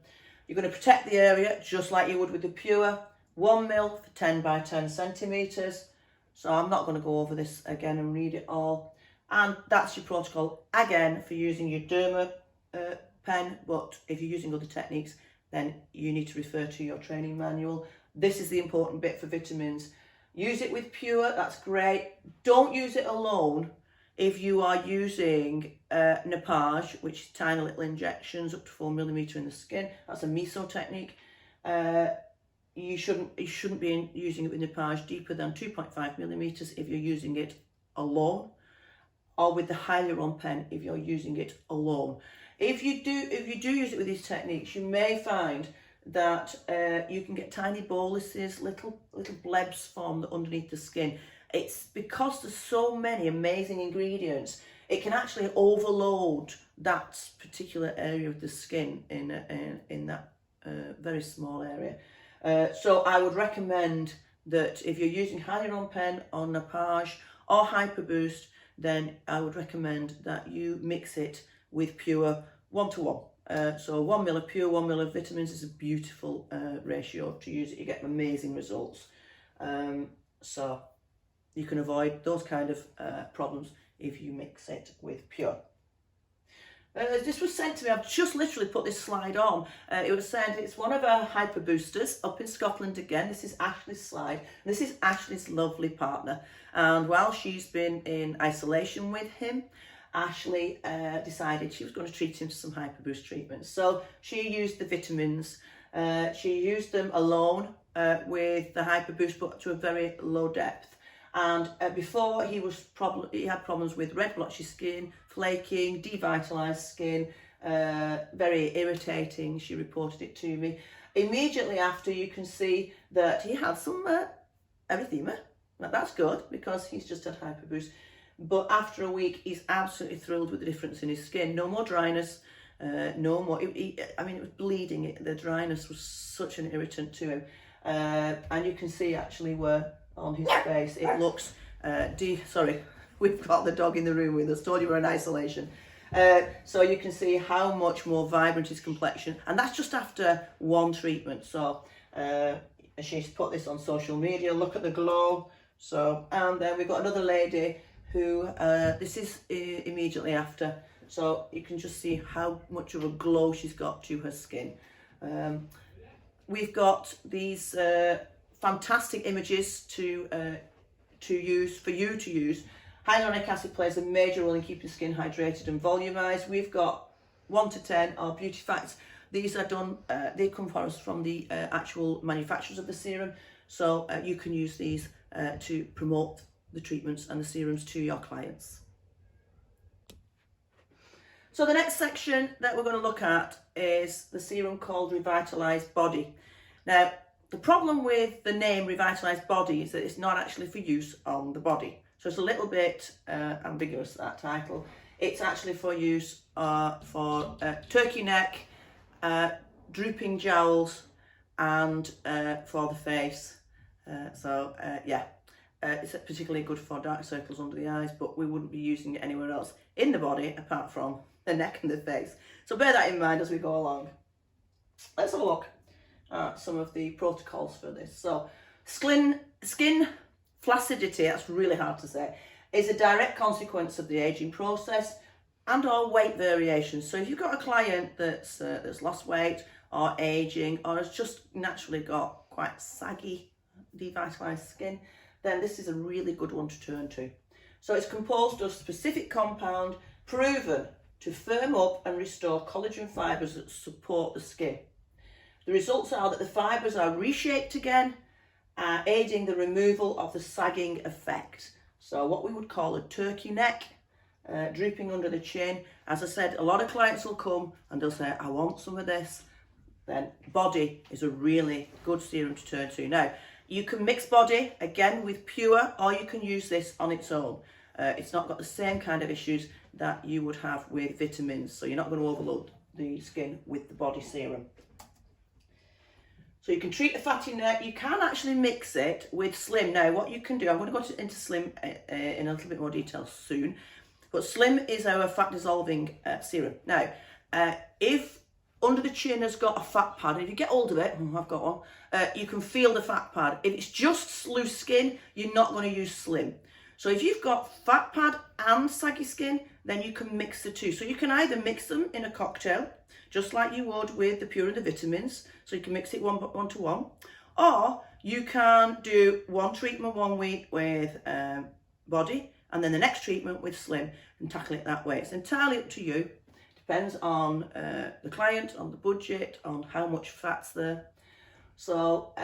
You're going to protect the area just like you would with the Pure. 1 mil for 10 by 10 centimeters. So I'm not going to go over this again and read it all. And that's your protocol, again, for using your derma pen, but if you're using other techniques, then you need to refer to your training manual. This is the important bit for vitamins. Use it with Pure, that's great. Don't use it alone if you are using nappage, which is tiny little injections up to 4mm in the skin. That's a meso technique. You shouldn't be using it with nappage deeper than 2.5mm if you're using it alone, or with the hyaluron pen if you're using it alone. If you do use it with these techniques, you may find that you can get tiny boluses, little blebs formed underneath the skin. It's because there's so many amazing ingredients, it can actually overload that particular area of the skin in that very small area. So I would recommend that if you're using hyaluron pen or nappage or hyper boost, then I would recommend that you mix it with Pure 1:1. So 1 ml of Pure, 1 ml of vitamins is a beautiful ratio to use it. You get amazing results. So you can avoid those kind of problems if you mix it with Pure. This was sent to me, I've just literally put this slide on. It was sent, it's one of our hyper boosters up in Scotland again. This is Ashley's slide. This is Ashley's lovely partner. And while she's been in isolation with him, Ashley decided she was going to treat him to some hyper boost treatments. So she used the vitamins. She used them alone with the hyper boost, but to a very low depth. And before he had problems with red blotchy skin, flaking, devitalized skin, very irritating. She reported it to me. Immediately after, you can see that he had some erythema. Now, that's good because he's just had hyper boost. But after a week, he's absolutely thrilled with the difference in his skin. No more dryness, no more. I mean, it was bleeding. The dryness was such an irritant to him. And you can see actually where on his face it looks. Sorry, we've got the dog in the room with us. Told you we're in isolation. So you can see how much more vibrant his complexion, and that's just after one treatment. So she's put this on social media. Look at the glow. So, and then we've got another lady who this is immediately after, so you can just see how much of a glow she's got to her skin. We've got these fantastic images to use for you to use. Hyaluronic acid plays a major role in keeping skin hydrated and volumized. We've got 1 to 10 are beauty facts. These are done, they come for us from the actual manufacturers of the serum, so you can use these to promote the treatments and the serums to your clients. So the next section that we're going to look at is the serum called Revitalise Body. Now, the problem with the name Revitalise Body is that it's not actually for use on the body. So it's a little bit ambiguous, that title. It's actually for use for turkey neck, drooping jowls, and for the face. Yeah. It's particularly good for dark circles under the eyes, but we wouldn't be using it anywhere else in the body apart from the neck and the face. So bear that in mind as we go along. Let's have a look at some of the protocols for this. So skin flaccidity, that's really hard to say, is a direct consequence of the aging process and or weight variations. So if you've got a client that's lost weight or aging or has just naturally got quite saggy, devitalized skin, then this is a really good one to turn to. So it's composed of specific compound proven to firm up and restore collagen fibres that support the skin. The results are that the fibres are reshaped again, aiding the removal of the sagging effect. So what we would call a turkey neck, drooping under the chin. As I said, a lot of clients will come and they'll say, I want some of this. Then Body is a really good serum to turn to. Now, you can mix Body, again, with Pure, or you can use this on its own. It's not got the same kind of issues that you would have with vitamins, so you're not going to overload the skin with the Body serum. So you can treat the fatty neck. You can actually mix it with Slim. Now, what you can do, I'm going to go into Slim in a little bit more detail soon, but Slim is our fat-dissolving serum. Now, if under the chin has got a fat pad, if you get hold of it, I've got one, you can feel the fat pad. If it's just loose skin, you're not going to use Slim. So if you've got fat pad and saggy skin, then you can mix the two. So you can either mix them in a cocktail, just like you would with the Pure and the vitamins. So you can mix it one to one, Or you can do one treatment 1 week with body, and then the next treatment with slim, and tackle it that way. It's entirely up to you. Depends on the client, on the budget, on how much fat's there. So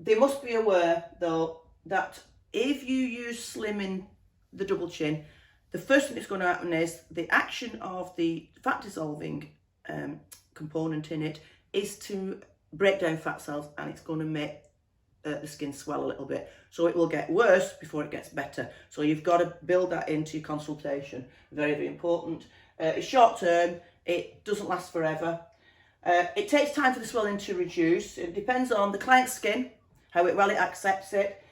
they must be aware though that if you use slim in the double chin, the first thing that's going to happen is the action of the fat dissolving component in it is to break down fat cells, and it's going to make the skin swell a little bit. So it will get worse before it gets better. So you've got to build that into your consultation. Very, very important. It's short term. It doesn't last forever. It takes time for the swelling to reduce. It depends on the client's skin, how well it accepts it.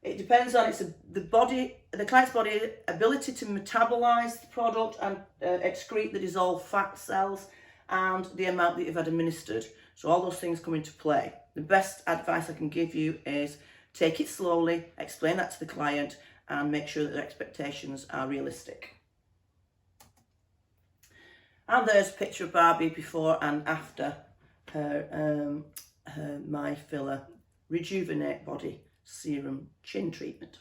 It depends on the client's body ability to metabolize the product and excrete the dissolved fat cells, and the amount that you've had administered. So all those things come into play. The best advice I can give you is take it slowly, explain that to the client, and make sure that their expectations are realistic. And there's a picture of Barbie before and after her MyFiller Rejuvenate Body Serum Chin Treatment.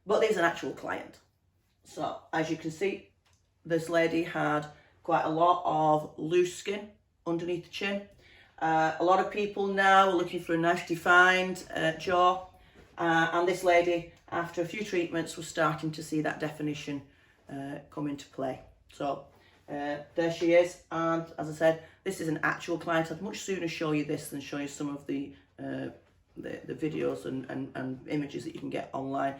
But there's an actual client. So as you can see, this lady had quite a lot of loose skin underneath the chin. A lot of people now are looking for a nice defined jaw, and this lady, after a few treatments, was starting to see that definition come into play. So there she is, and as I said, this is an actual client. I'd much sooner show you this than show you some of the videos and images that you can get online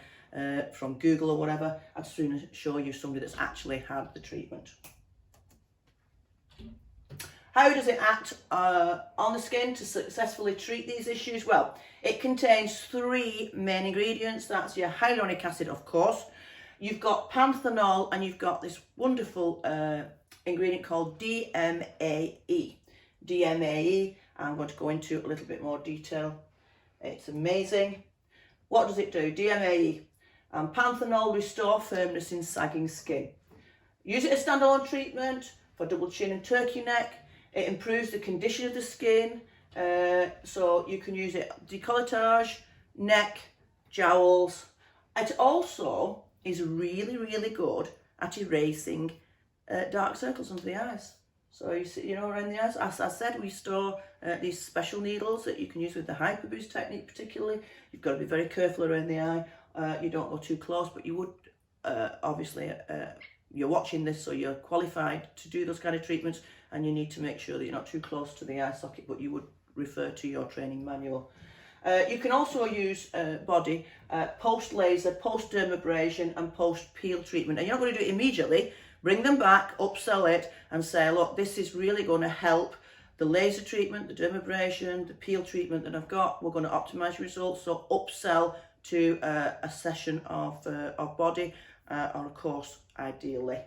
from Google or whatever. I'd sooner show you somebody that's actually had the treatment. How does it act on the skin to successfully treat these issues? Well, it contains 3 main ingredients. That's your hyaluronic acid, of course. You've got panthenol, and you've got this wonderful ingredient called DMAE. DMAE, I'm going to go into a little bit more detail. It's amazing. What does it do? DMAE and panthenol restore firmness in sagging skin. Use it as standalone treatment for double chin and turkey neck. It improves the condition of the skin, so you can use it décolletage, neck, jowls. It also is really, really good at erasing dark circles under the eyes. So you see, around the eyes. As I said, we store these special needles that you can use with the hyperboost technique particularly. You've got to be very careful around the eye. You don't go too close, but you would obviously, you're watching this, so you're qualified to do those kind of treatments, and you need to make sure that you're not too close to the eye socket, but you would refer to your training manual. You can also use body post-laser, post-dermabrasion and post-peel treatment. And you're not going to do it immediately. Bring them back, upsell it, and say, look, this is really going to help the laser treatment, the dermabrasion, the peel treatment that I've got. We're going to optimize results, so upsell to a session of body or a course, ideally.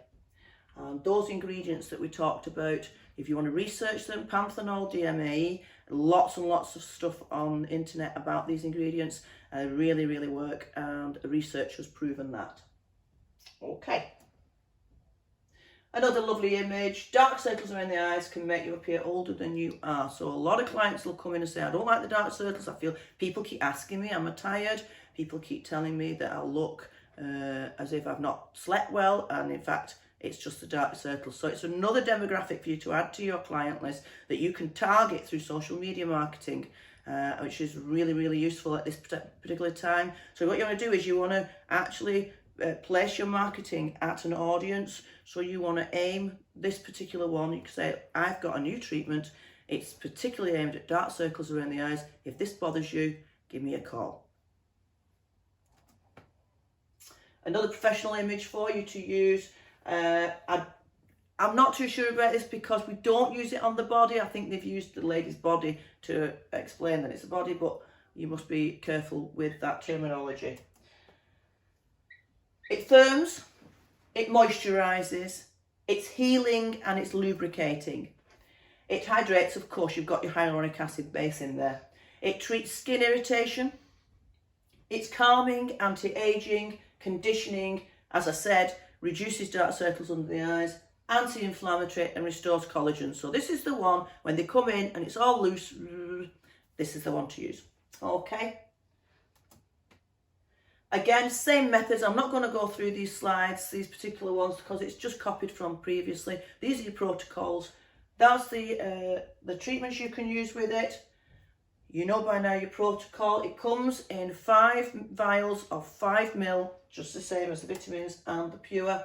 And those ingredients that we talked about, if you want to research them, panthenol, DMAE, lots and lots of stuff on the internet about these ingredients, really, really work, and research has proven that. Okay. Another lovely image. Dark circles around the eyes can make you appear older than you are. So a lot of clients will come in and say, I don't like the dark circles. I feel people keep asking me, am I tired? People keep telling me that I look as if I've not slept well, and in fact, it's just the dark circles. So it's another demographic for you to add to your client list that you can target through social media marketing, which is really, really useful at this particular time. So what you want to do is you want to actually place your marketing at an audience. So you want to aim this particular one. You can say, I've got a new treatment. It's particularly aimed at dark circles around the eyes. If this bothers you, give me a call. Another professional image for you to use. I'm not too sure about this because we don't use it on the body. I think they've used the lady's body to explain that it's a body, but you must be careful with that terminology. It firms, it moisturises, it's healing and it's lubricating. It hydrates, of course, you've got your hyaluronic acid base in there. It treats skin irritation. It's calming, anti-aging, conditioning, as I said, reduces dark circles under the eyes, anti-inflammatory and restores collagen. So this is the one when they come in and it's all loose, this is the one to use. Okay. Again, same methods. I'm not going to go through these slides, these particular ones, because it's just copied from previously. These are your protocols. That's the treatments you can use with it. You know by now your protocol. It comes in 5 vials of 5 ml, just the same as the vitamins and the pure.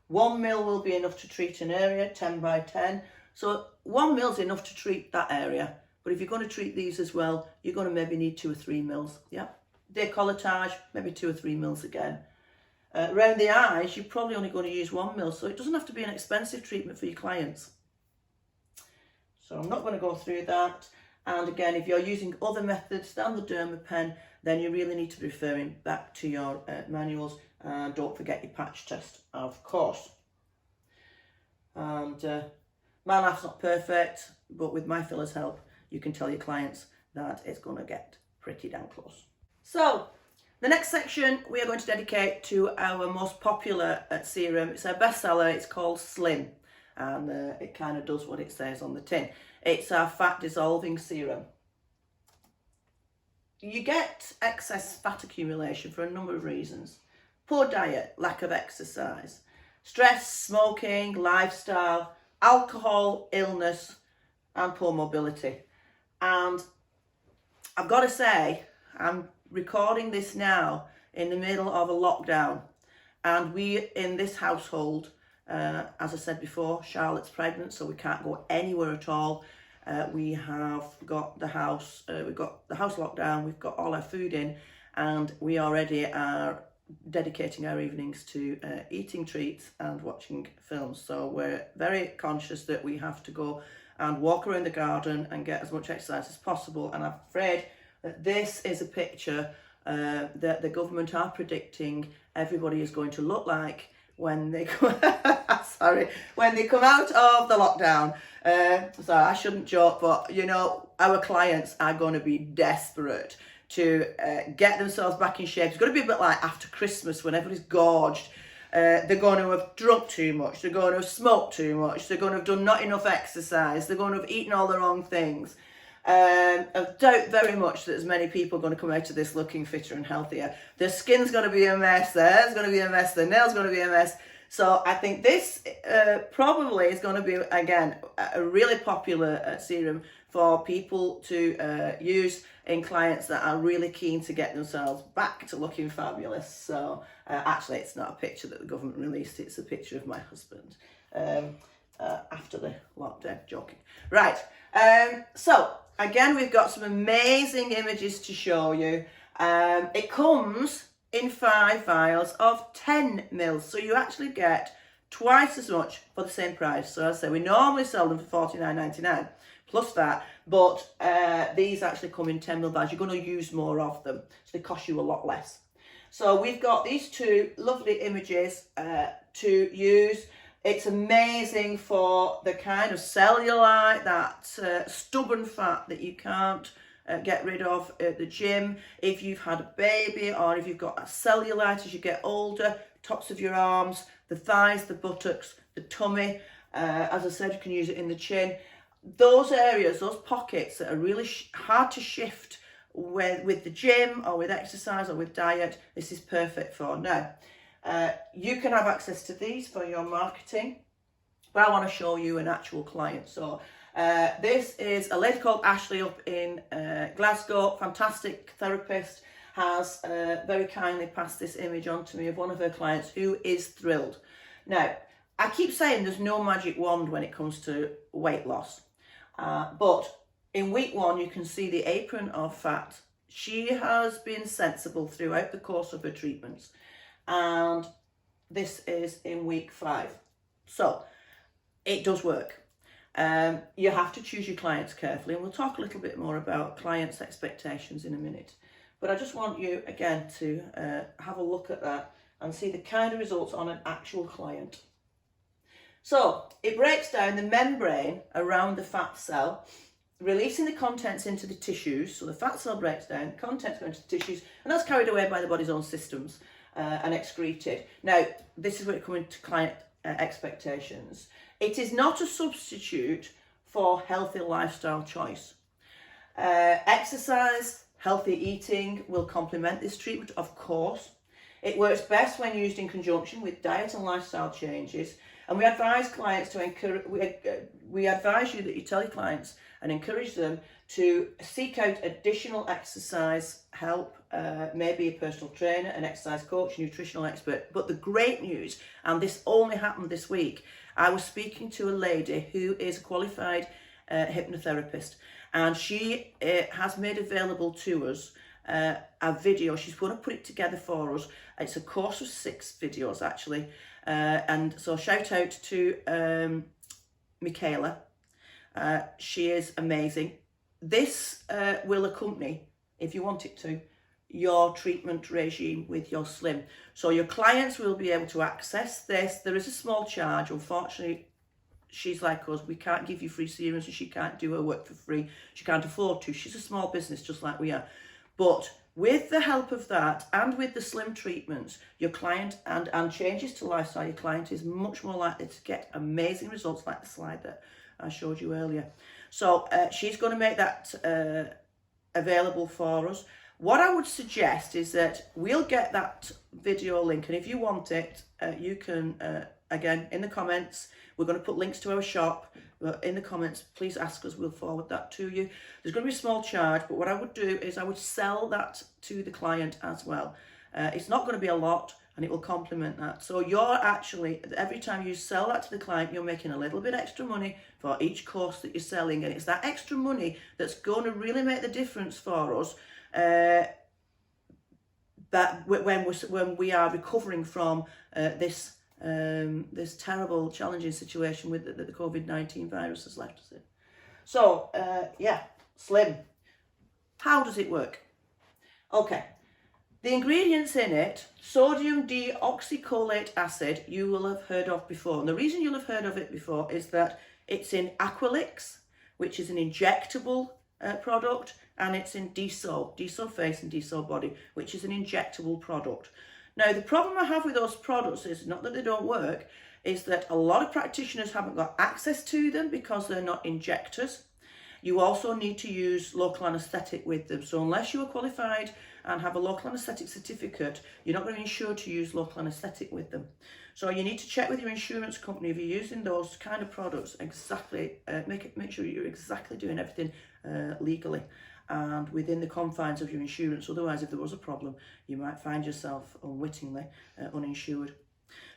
1 ml will be enough to treat an area, 10 by 10. So 1 ml is enough to treat that area. But if you're going to treat these as well, you're going to maybe need 2 or 3 ml. Yeah. Décolletage, maybe 2 or 3 ml again. Around the eyes, you're probably only going to use 1 ml, so it doesn't have to be an expensive treatment for your clients. So I'm not going to go through that. And again, if you're using other methods than the derma pen, then you really need to be referring back to your manuals. And don't forget your patch test, of course. And my life's not perfect, but with MyFiller's help, you can tell your clients that it's going to get pretty damn close. So, the next section we are going to dedicate to our most popular serum. It's our bestseller. It's called Slim, and it kind of does what it says on the tin. It's our fat dissolving serum. You get excess fat accumulation for a number of reasons. Poor diet, lack of exercise, stress, smoking, lifestyle, alcohol, illness, and poor mobility. And I've got to say, I'm recording this now in the middle of a lockdown, and we in this household, as I said before, Charlotte's pregnant, so we can't go anywhere at all. We have got the house, we've got the house locked down, we've got all our food in, and we already are dedicating our evenings to eating treats and watching films. So we're very conscious that we have to go and walk around the garden and get as much exercise as possible. And I'm afraid that this is a picture that the government are predicting everybody is going to look like when they come when they come out of the lockdown. So I shouldn't joke, but you know, our clients are going to be desperate to get themselves back in shape. It's going to be a bit like after Christmas when everybody's gorged. They're going to have drunk too much, they're going to have smoked too much, they're going to have done not enough exercise, they're going to have eaten all the wrong things. I doubt very much that as many people are going to come out of this looking fitter and healthier. Their skin's going to be a mess, their hair's going to be a mess, their nails going to be a mess. So I think this probably is going to be, again, a really popular serum for people to use in clients that are really keen to get themselves back to looking fabulous. So actually, it's not a picture that the government released, it's a picture of my husband after the lockdown. Joking. Right, so again, we've got some amazing images to show you. It comes in 5 vials of 10 mils, so you actually get twice as much for the same price. So as I say, we normally sell them for $49.99 plus that, but these actually come in 10 mil vials. You're going to use more of them, so they cost you a lot less. So we've got these 2 lovely images to use. It's amazing for the kind of cellulite, that stubborn fat that you can't get rid of at the gym. If you've had a baby, or if you've got a cellulite as you get older, tops of your arms, the thighs, the buttocks, the tummy. As I said, you can use it in the chin. Those areas, those pockets that are really hard to shift with the gym or with exercise or with diet, this is perfect for. Now, you can have access to these for your marketing, but I want to show you an actual client. So this is a lady called Ashley up in Glasgow, fantastic therapist, has very kindly passed this image on to me of one of her clients who is thrilled. Now, I keep saying there's no magic wand when it comes to weight loss, but in week 1 you can see the apron of fat. She has been sensible throughout the course of her treatments, and this is in week 5. So it does work. You have to choose your clients carefully, and we'll talk a little bit more about clients' expectations in a minute. But I just want you again to have a look at that and see the kind of results on an actual client. So it breaks down the membrane around the fat cell, releasing the contents into the tissues. So the fat cell breaks down, contents go into the tissues, and that's carried away by the body's own systems and excreted. Now, this is where it comes into client expectations. It is not a substitute for healthy lifestyle choice. Exercise, healthy eating will complement this treatment, of course. It works best when used in conjunction with diet and lifestyle changes. And we advise clients to encourage, we advise you that you tell your clients and encourage them to seek out additional exercise help, maybe a personal trainer, an exercise coach, nutritional expert. But the great news, and this only happened this week, I was speaking to a lady who is a qualified hypnotherapist, and she has made available to us a video. She's going to put it together for us. It's a course of 6 videos actually, and so shout out to Michaela. She is amazing. This will accompany, if you want it to, your treatment regime with your Slim. So your clients will be able to access this. There is a small charge. Unfortunately, she's like us. We can't give you free serums, and she can't do her work for free. She can't afford to. She's a small business just like we are. But with the help of that and with the Slim treatments, your client and changes to lifestyle, your client is much more likely to get amazing results like the slide that I showed you earlier. So she's going to make that available for us. What I would suggest is that we'll get that video link, and if you want it, you can, again, in the comments, we're going to put links to our shop. In the comments, please ask us, we'll forward that to you. There's going to be a small charge, but what I would do is I would sell that to the client as well. It's not going to be a lot, and it will complement that. So you're actually, every time you sell that to the client, you're making a little bit extra money for each course that you're selling, and it's that extra money that's going to really make the difference for us that when we are recovering from this terrible, challenging situation with the COVID-19 virus has left us in. So, yeah, Slim. How does it work? Okay, the ingredients in it, sodium deoxycholate acid, you will have heard of before. And the reason you'll have heard of it before is that it's in Aqualix, which is an injectable product, and it's in Deso Face and Deso Body, which is an injectable product. Now, the problem I have with those products is not that they don't work, is that a lot of practitioners haven't got access to them because they're not injectors. You also need to use local anaesthetic with them. So unless you are qualified and have a local anaesthetic certificate, you're not going to be insured to use local anaesthetic with them. So you need to check with your insurance company if you're using those kind of products exactly, make sure you're exactly doing everything legally and within the confines of your insurance. Otherwise, if there was a problem, you might find yourself unwittingly uninsured.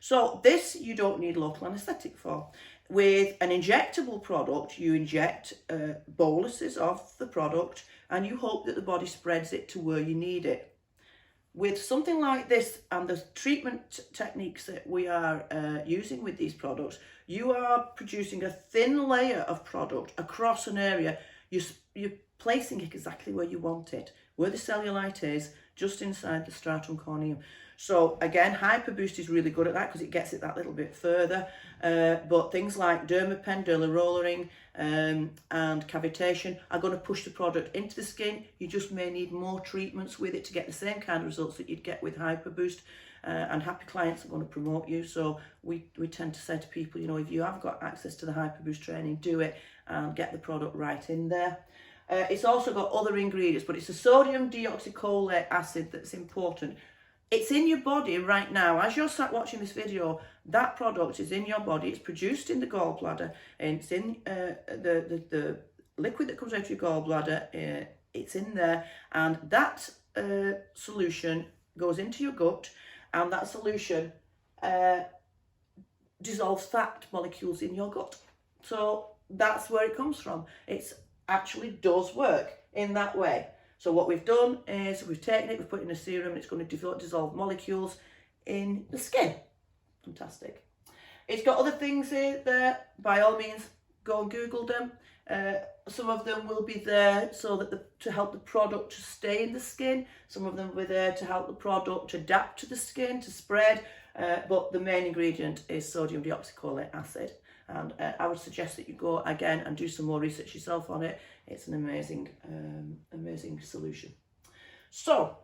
So this you don't need local anaesthetic for. With an injectable product, you inject boluses of the product and you hope that the body spreads it to where you need it. With something like this and the treatment techniques that we are using with these products, you are producing a thin layer of product across an area. You're placing it exactly where you want it, where the cellulite is, just inside the stratum corneum. So again, Hyperboost is really good at that because it gets it that little bit further. But things like Dermapen, Dermarollering, and cavitation are going to push the product into the skin. You just may need more treatments with it to get the same kind of results that you'd get with Hyperboost. And happy clients are going to promote you. So we tend to say to people, you know, if you have got access to the Hyperboost training, do it and get the product right in there. It's also got other ingredients, but it's a sodium deoxycholate acid that's important. It's in your body right now. As you're sat watching this video, that product is in your body. It's produced in the gallbladder, and it's in the liquid that comes out of your gallbladder. It's in there, and that solution goes into your gut, and that solution dissolves fat molecules in your gut. So that's where it comes from. It actually does work in that way. So what we've done is we've taken it, we've put it in a serum, and it's going to dissolve molecules in the skin. Fantastic. It's got other things in there. By all means, go and Google them. Some of them will be there so that to help the product to stay in the skin. Some of them will be there to help the product to adapt to the skin, to spread. But the main ingredient is sodium deoxycholate acid. And I would suggest that you go again and do some more research yourself on it. It's an amazing, amazing solution. So,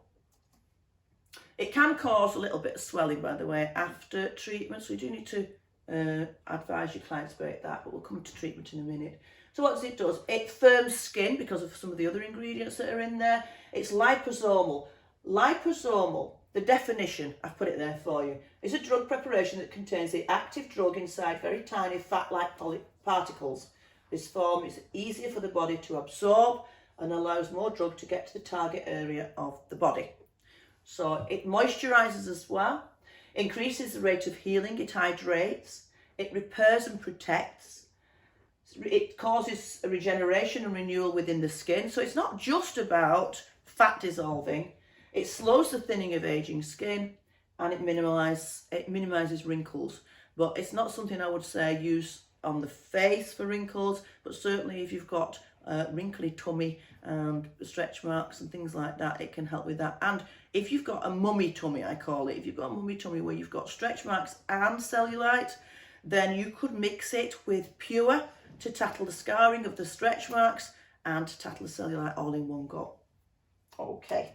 it can cause a little bit of swelling, by the way, after treatment. So you do need to advise your clients about that, but we'll come to treatment in a minute. So what it does, it firms skin because of some of the other ingredients that are in there. It's liposomal. Liposomal, the definition, I've put it there for you, is a drug preparation that contains the active drug inside very tiny fat-like particles. This form is easier for the body to absorb and allows more drug to get to the target area of the body. So it moisturises as well, increases the rate of healing, it hydrates, it repairs and protects, it causes a regeneration and renewal within the skin. So it's not just about fat dissolving, it slows the thinning of aging skin, and it minimises wrinkles. But it's not something I would say use on the face for wrinkles, but certainly if you've got wrinkly tummy and stretch marks and things like that, it can help with that. And if you've got a mummy tummy, I call it, if you've got a mummy tummy where you've got stretch marks and cellulite, then you could mix it with Pure to tackle the scarring of the stretch marks and to tackle the cellulite all in one go. Okay.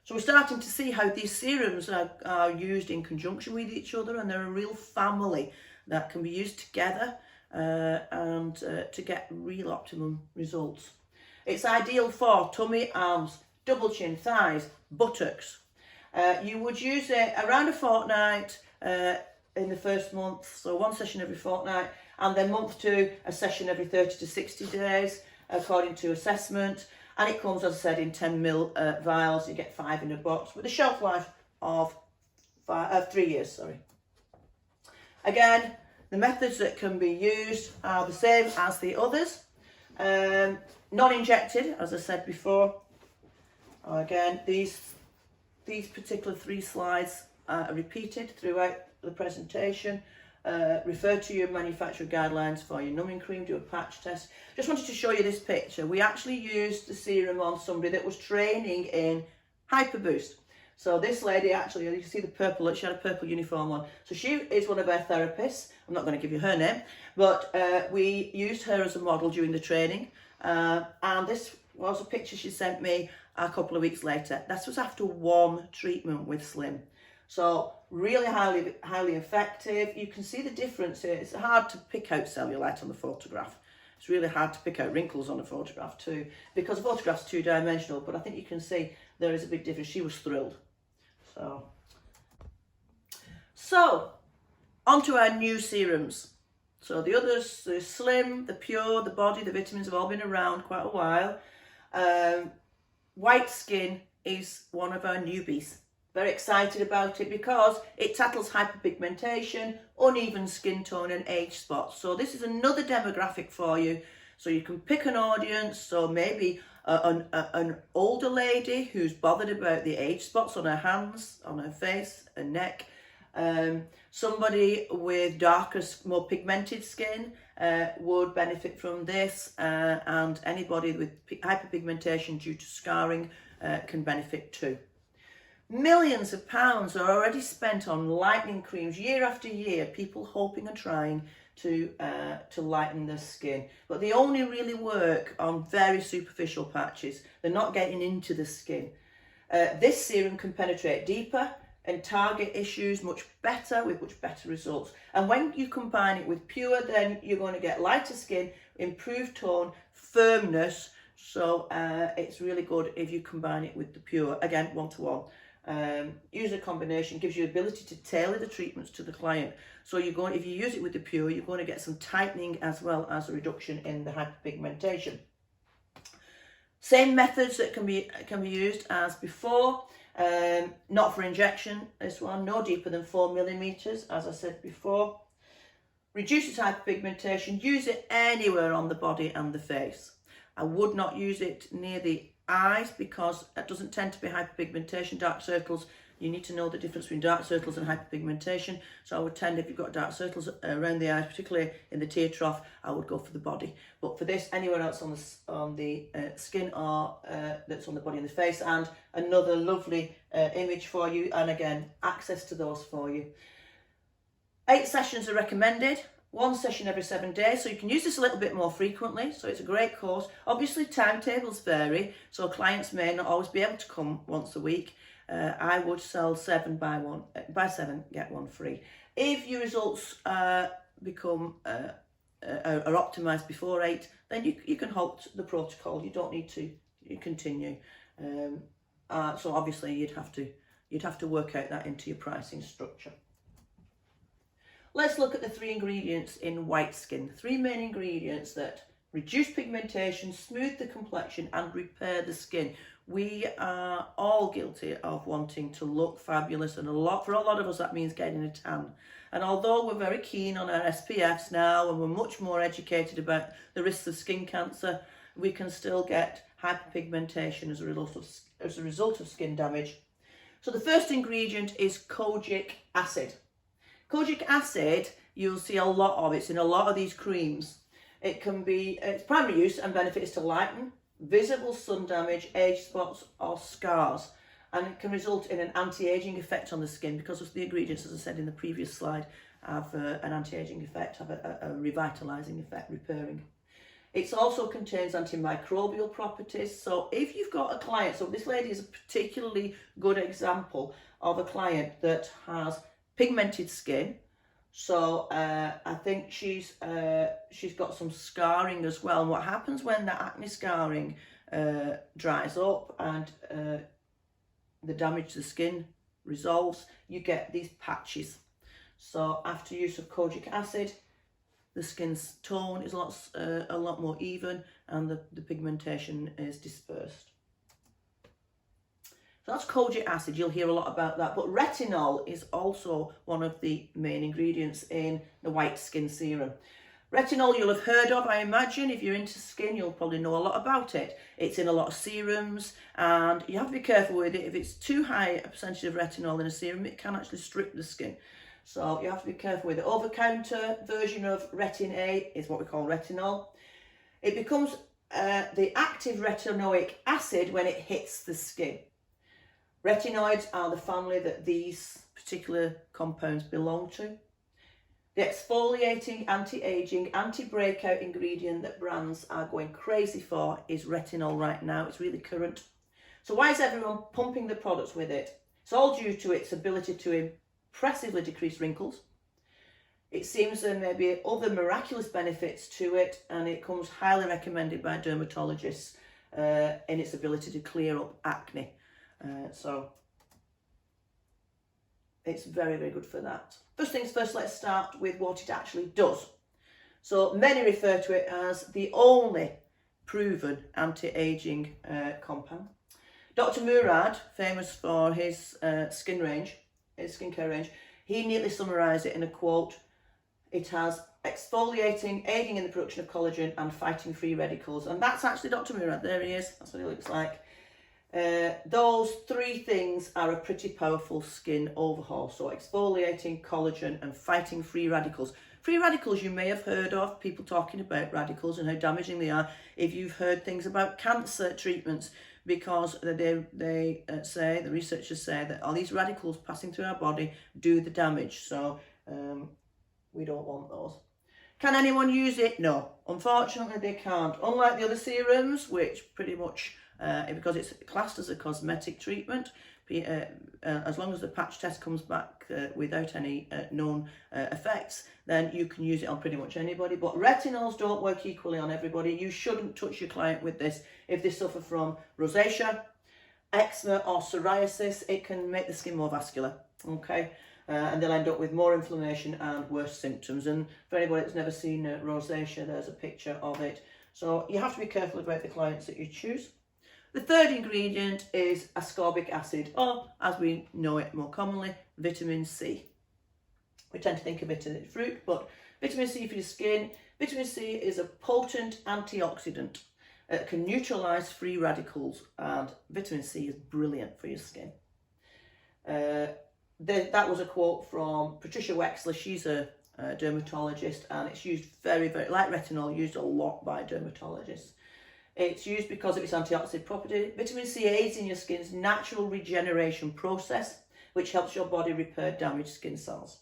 So we're starting to see how these serums are used in conjunction with each other, and they're a real family that can be used together and to get real optimum results. It's ideal for tummy, arms, double chin, thighs, buttocks. You would use it around a fortnight in the first month, so one session every fortnight, and then month 2, a session every 30 to 60 days according to assessment. And it comes, as I said, in 10ml vials. You get 5 in a box with a shelf life of 3 years. Again, the methods that can be used are the same as the others. Non-injected, as I said before. Again, these particular 3 slides are repeated throughout the presentation. Refer to your manufacturer guidelines for your numbing cream, do a patch test. Just wanted to show you this picture. We actually used the serum on somebody that was training in Hyperboost. So this lady actually, you can see the purple, she had a purple uniform on. So she is one of our therapists. I'm not going to give you her name, but we used her as a model during the training. And this was a picture she sent me a couple of weeks later. This was after 1 treatment with Slim. So really highly effective. You can see the difference here. It's hard to pick out cellulite on the photograph. It's really hard to pick out wrinkles on a photograph too, because the photograph's 2-dimensional, but I think you can see there is a big difference. She was thrilled. So onto our new serums. So the others, the Slim, the Pure, the Body, the vitamins have all been around quite a while. White Skin is one of our newbies. Very excited about it because it tackles hyperpigmentation, uneven skin tone and age spots. So this is another demographic for you. So you can pick an audience, so maybe an older lady who's bothered about the age spots on her hands, on her face and neck. Somebody with darker, more pigmented skin would benefit from this, and anybody with hyperpigmentation due to scarring can benefit too. Millions of pounds are already spent on lightening creams year after year, people hoping and trying to lighten their skin. But they only really work on very superficial patches. They're not getting into the skin. This serum can penetrate deeper and target issues much better with much better results. And when you combine it with Pure, then you're going to get lighter skin, improved tone, firmness. So it's really good if you combine it with the Pure, again, 1-to-1. Use a combination, gives you the ability to tailor the treatments to the client. So if you use it with the Pure, you're going to get some tightening as well as a reduction in the hyperpigmentation. Same methods that can be used as before. Not for injection, this one, no deeper than 4mm, as I said before. Reduces hyperpigmentation, use it anywhere on the body and the face. I would not use it near the eyes because it doesn't tend to be hyperpigmentation. Dark circles, you need to know the difference between dark circles and hyperpigmentation. So I would tend, if you've got dark circles around the eyes, particularly in the tear trough, I would go for the body. But for this, anywhere else on the skin or that's on the body and the face. And another lovely image for you, and again, access to those for you. 8 sessions are recommended. 1 session every 7 days, so you can use this a little bit more frequently, so it's a great course. Obviously timetables vary, so clients may not always be able to come once a week. I would sell 7 buy 7 get 1 free. If your results become are optimised before 8, then you can halt the protocol. You don't need to continue. So obviously you'd have to work out that into your pricing structure. Let's look at the 3 ingredients in white skin. 3 main ingredients that reduce pigmentation, smooth the complexion and repair the skin. We are all guilty of wanting to look fabulous, and for a lot of us that means getting a tan. And although we're very keen on our SPFs now and we're much more educated about the risks of skin cancer, we can still get hyperpigmentation as a result of skin damage. So the first ingredient is kojic acid. Kojic acid, you'll see a lot of. It's in a lot of these creams. Its primary use and benefit is to lighten visible sun damage, age spots or scars, and it can result in an anti-aging effect on the skin because of the ingredients, as I said in the previous slide, have an anti-aging effect, have a revitalising effect, repairing. It also contains antimicrobial properties. So if you've got a client, so this lady is a particularly good example of a client that has pigmented skin. So I think she's got some scarring as well. And what happens when the acne scarring dries up and the damage to the skin resolves, you get these patches. So after use of kojic acid, the skin's tone is a lot more even and the pigmentation is dispersed. So that's kojic acid. You'll hear a lot about that. But retinol is also one of the main ingredients in the white skin serum. Retinol you'll have heard of, I imagine. If you're into skin, you'll probably know a lot about it. It's in a lot of serums and you have to be careful with it. If it's too high a percentage of retinol in a serum, it can actually strip the skin. So you have to be careful with it. Over-the-counter version of Retin A is what we call retinol. It becomes the active retinoic acid when it hits the skin. Retinoids are the family that these particular compounds belong to. The exfoliating, anti-aging, anti-breakout ingredient that brands are going crazy for is retinol right now. It's really current. So why is everyone pumping the products with it? It's all due to its ability to impressively decrease wrinkles. It seems there may be other miraculous benefits to it, and it comes highly recommended by dermatologists in its ability to clear up acne. So it's very, very good for that. First things first, let's start with what it actually does. So many refer to it as the only proven anti-aging compound. Dr. Murad, famous for his skincare range, he neatly summarised it in a quote. It has exfoliating, aiding in the production of collagen and fighting free radicals. And that's actually Dr. Murad. There he is. That's what he looks like. Those 3 things are a pretty powerful skin overhaul. So exfoliating, collagen and fighting free radicals. Free radicals you may have heard of, people talking about radicals and how damaging they are if you've heard things about cancer treatments, because they say, the researchers say that all these radicals passing through our body do the damage. So we don't want those. Can anyone use it? No, unfortunately they can't. Unlike the other serums, which pretty much because it's classed as a cosmetic treatment, as long as the patch test comes back without any known effects, then you can use it on pretty much anybody. But retinols don't work equally on everybody. You shouldn't touch your client with this if they suffer from rosacea, eczema or psoriasis. It can make the skin more vascular, okay? And they'll end up with more inflammation and worse symptoms. And for anybody that's never seen rosacea, there's a picture of it. So you have to be careful about the clients that you choose. The third ingredient is ascorbic acid, or as we know it more commonly, vitamin C. We tend to think of it as a fruit, but vitamin C for your skin. Vitamin C is a potent antioxidant. It can neutralise free radicals, and vitamin C is brilliant for your skin. That was a quote from Patricia Wexler. She's a dermatologist, and it's used very, very, like retinol, used a lot by dermatologists. It's used because of its antioxidant property. Vitamin C aids in your skin's natural regeneration process, which helps your body repair damaged skin cells.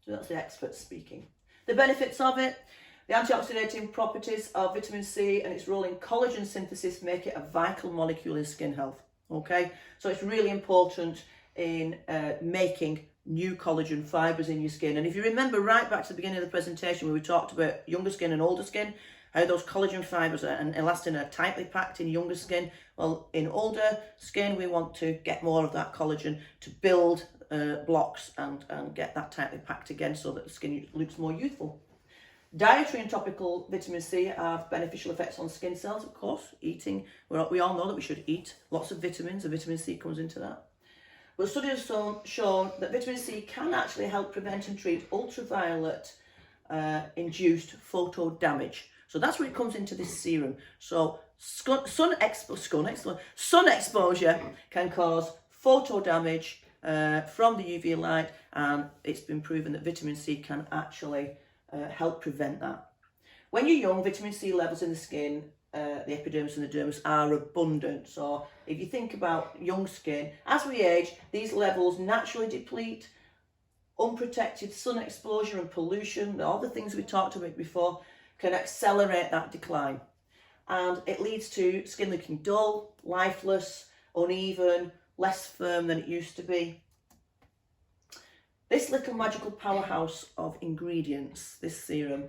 So that's the expert speaking. The benefits of it: the antioxidating properties of vitamin C and its role in collagen synthesis make it a vital molecule in skin health. Okay, so it's really important in making new collagen fibres in your skin. And if you remember right back to the beginning of the presentation where we talked about younger skin and older skin, how those collagen fibres and elastin are tightly packed in younger skin. Well, in older skin, we want to get more of that collagen to build blocks and get that tightly packed again so that the skin looks more youthful. Dietary and topical vitamin C have beneficial effects on skin cells, of course. Eating, we all know that we should eat lots of vitamins, and vitamin C comes into that. But studies have shown that vitamin C can actually help prevent and treat ultraviolet induced photo damage. So that's where it comes into this serum. So sun exposure can cause photo damage from the UV light, and it's been proven that vitamin C can actually help prevent that. When you're young, vitamin C levels in the skin, the epidermis and the dermis, are abundant. So if you think about young skin, as we age, these levels naturally deplete. Unprotected sun exposure and pollution, all the things we talked about before, can accelerate that decline. And it leads to skin looking dull, lifeless, uneven, less firm than it used to be. This little magical powerhouse of ingredients, this serum,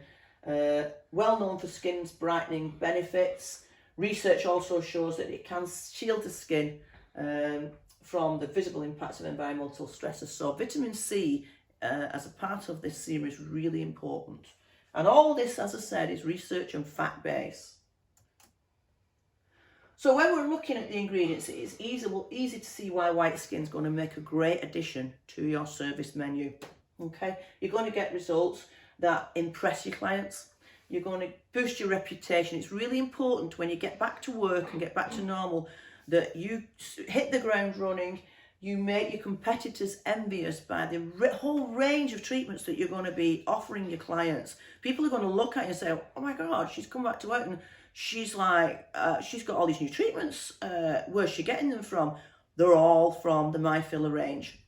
well known for skin's brightening benefits. Research also shows that it can shield the skin from the visible impacts of environmental stresses. So vitamin C as a part of this serum is really important. And all this, as I said, is research and fact-based. So when we're looking at the ingredients, it is easy to see why white skin is going to make a great addition to your service menu. Okay, you're going to get results that impress your clients. You're going to boost your reputation. It's really important when you get back to work and get back to normal that you hit the ground running. You make your competitors envious by the whole range of treatments that you're going to be offering your clients. People are going to look at you and say, oh my God, she's come back to work and she's like, she's got all these new treatments. Where's she getting them from? They're all from the MyFiller range.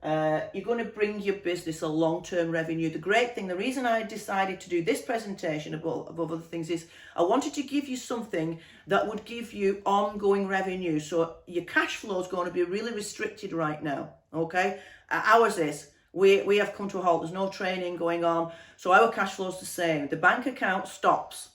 You're going to bring your business a long-term revenue. The great thing, the reason I decided to do this presentation above other things is I wanted to give you something that would give you ongoing revenue. So your cash flow is going to be really restricted right now, okay? Ours is. We have come to a halt. There's no training going on. So our cash flow is the same. The bank account stops.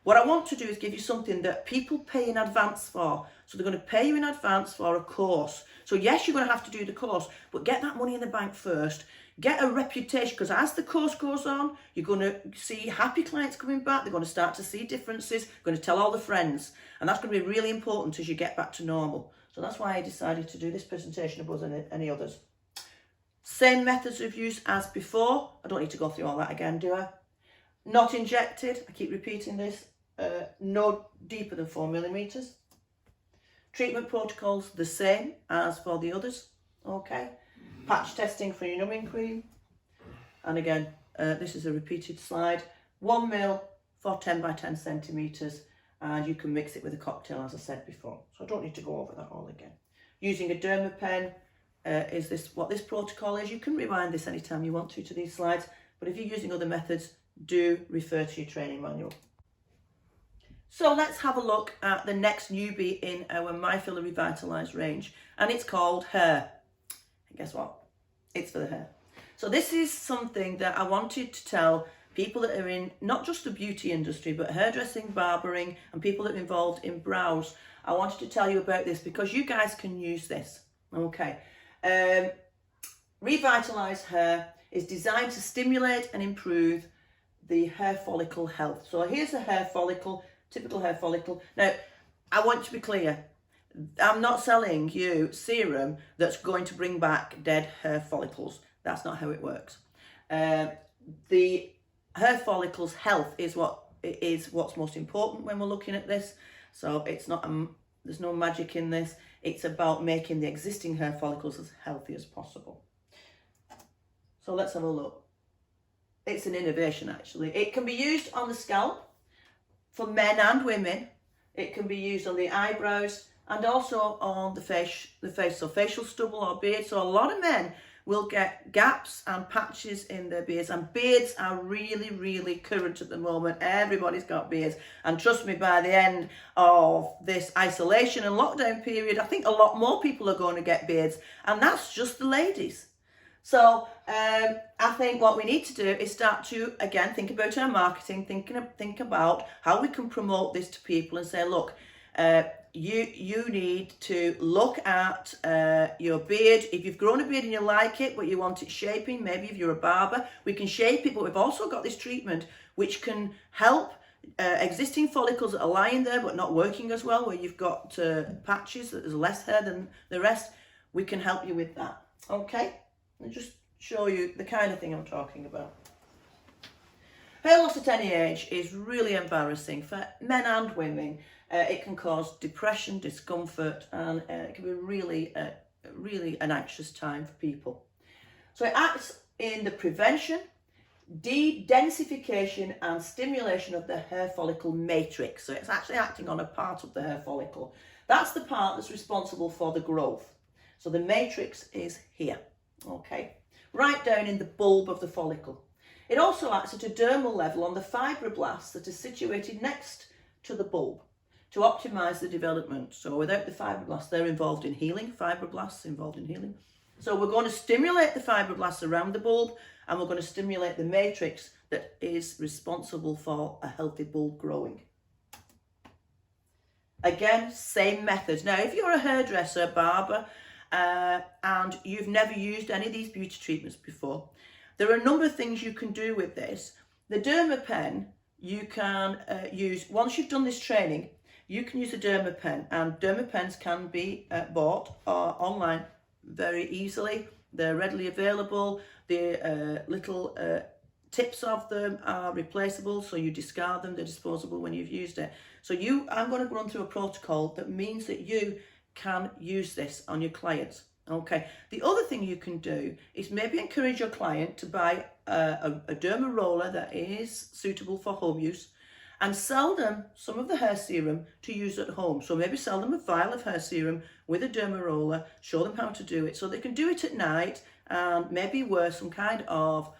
What I want to do is give you something that people pay in advance for. So they're going to pay you in advance for a course. So yes, you're going to have to do the course, but get that money in the bank first. Get a reputation, because as the course goes on, you're going to see happy clients coming back. They're going to start to see differences. You're going to tell all the friends. And that's going to be really important as you get back to normal. So that's why I decided to do this presentation above any others. Same methods of use as before. I don't need to go through all that again, do I? Not injected. I keep repeating this. No deeper than 4 millimeters. Treatment protocols the same as for the others. Okay. Patch testing for your numbing cream. And again, this is a repeated slide. 1 ml for 10 by 10 centimeters. And you can mix it with a cocktail, as I said before. So I don't need to go over that all again. Using a derma pen is this what this protocol is. You can rewind this anytime you want to these slides. But if you're using other methods, do refer to your training manual. So let's have a look at the next newbie in our MyFiller Revitalise range, and it's called hair. And guess what? It's for the hair. So this is something that I wanted to tell people that are in not just the beauty industry, but hairdressing, barbering, and people that are involved in brows. I wanted to tell you about this because you guys can use this. Okay. Revitalise hair is designed to stimulate and improve the hair follicle health. So here's a hair follicle. Typical hair follicle. Now, I want to be clear. I'm not selling you serum that's going to bring back dead hair follicles. That's not how it works. The hair follicles' health is what's most important when we're looking at this. So it's not there's no magic in this. It's about making the existing hair follicles as healthy as possible. So let's have a look. It's an innovation, actually. It can be used on the scalp. For men and women, it can be used on the eyebrows and also on the face, so facial stubble or beard. So a lot of men will get gaps and patches in their beards, and beards are really, really current at the moment. Everybody's got beards, and trust me, by the end of this isolation and lockdown period, I think a lot more people are going to get beards, and that's just the ladies. So I think what we need to do is start to, again, think about our marketing, think about how we can promote this to people and say, look, you need to look at your beard. If you've grown a beard and you like it, but you want it shaping, maybe if you're a barber, we can shape it, but we've also got this treatment which can help existing follicles that are lying there but not working as well, where you've got patches, that there's less hair than the rest. We can help you with that, okay? I'll just show you the kind of thing I'm talking about. Hair loss at any age is really embarrassing for men and women. It can cause depression, discomfort, and it can be really an anxious time for people. So it acts in the prevention, de-densification and stimulation of the hair follicle matrix. So it's actually acting on a part of the hair follicle. That's the part that's responsible for the growth. So the matrix is here, okay, right down in the bulb of the follicle. It also acts at a dermal level on the fibroblasts that are situated next to the bulb to optimize the development. So without the fibroblasts, they're involved in healing, fibroblasts involved in healing. So we're going to stimulate the fibroblasts around the bulb, and we're going to stimulate the matrix that is responsible for a healthy bulb growing. Again, same method. Now, if you're a hairdresser, barber, and you've never used any of these beauty treatments before, there are a number of things you can do with this. The derma pen, you can use, once you've done this training, you can use a derma pen, and derma pens can be bought online very easily. They're readily available. The little tips of them are replaceable, so you discard them. They're disposable when you've used it. So I'm going to run through a protocol that means that you can use this on your clients. Okay. The other thing you can do is maybe encourage your client to buy a derma roller that is suitable for home use, and sell them some of the hair serum to use at home. So maybe sell them a vial of hair serum with a derma roller, show them how to do it so they can do it at night, and maybe wear some kind of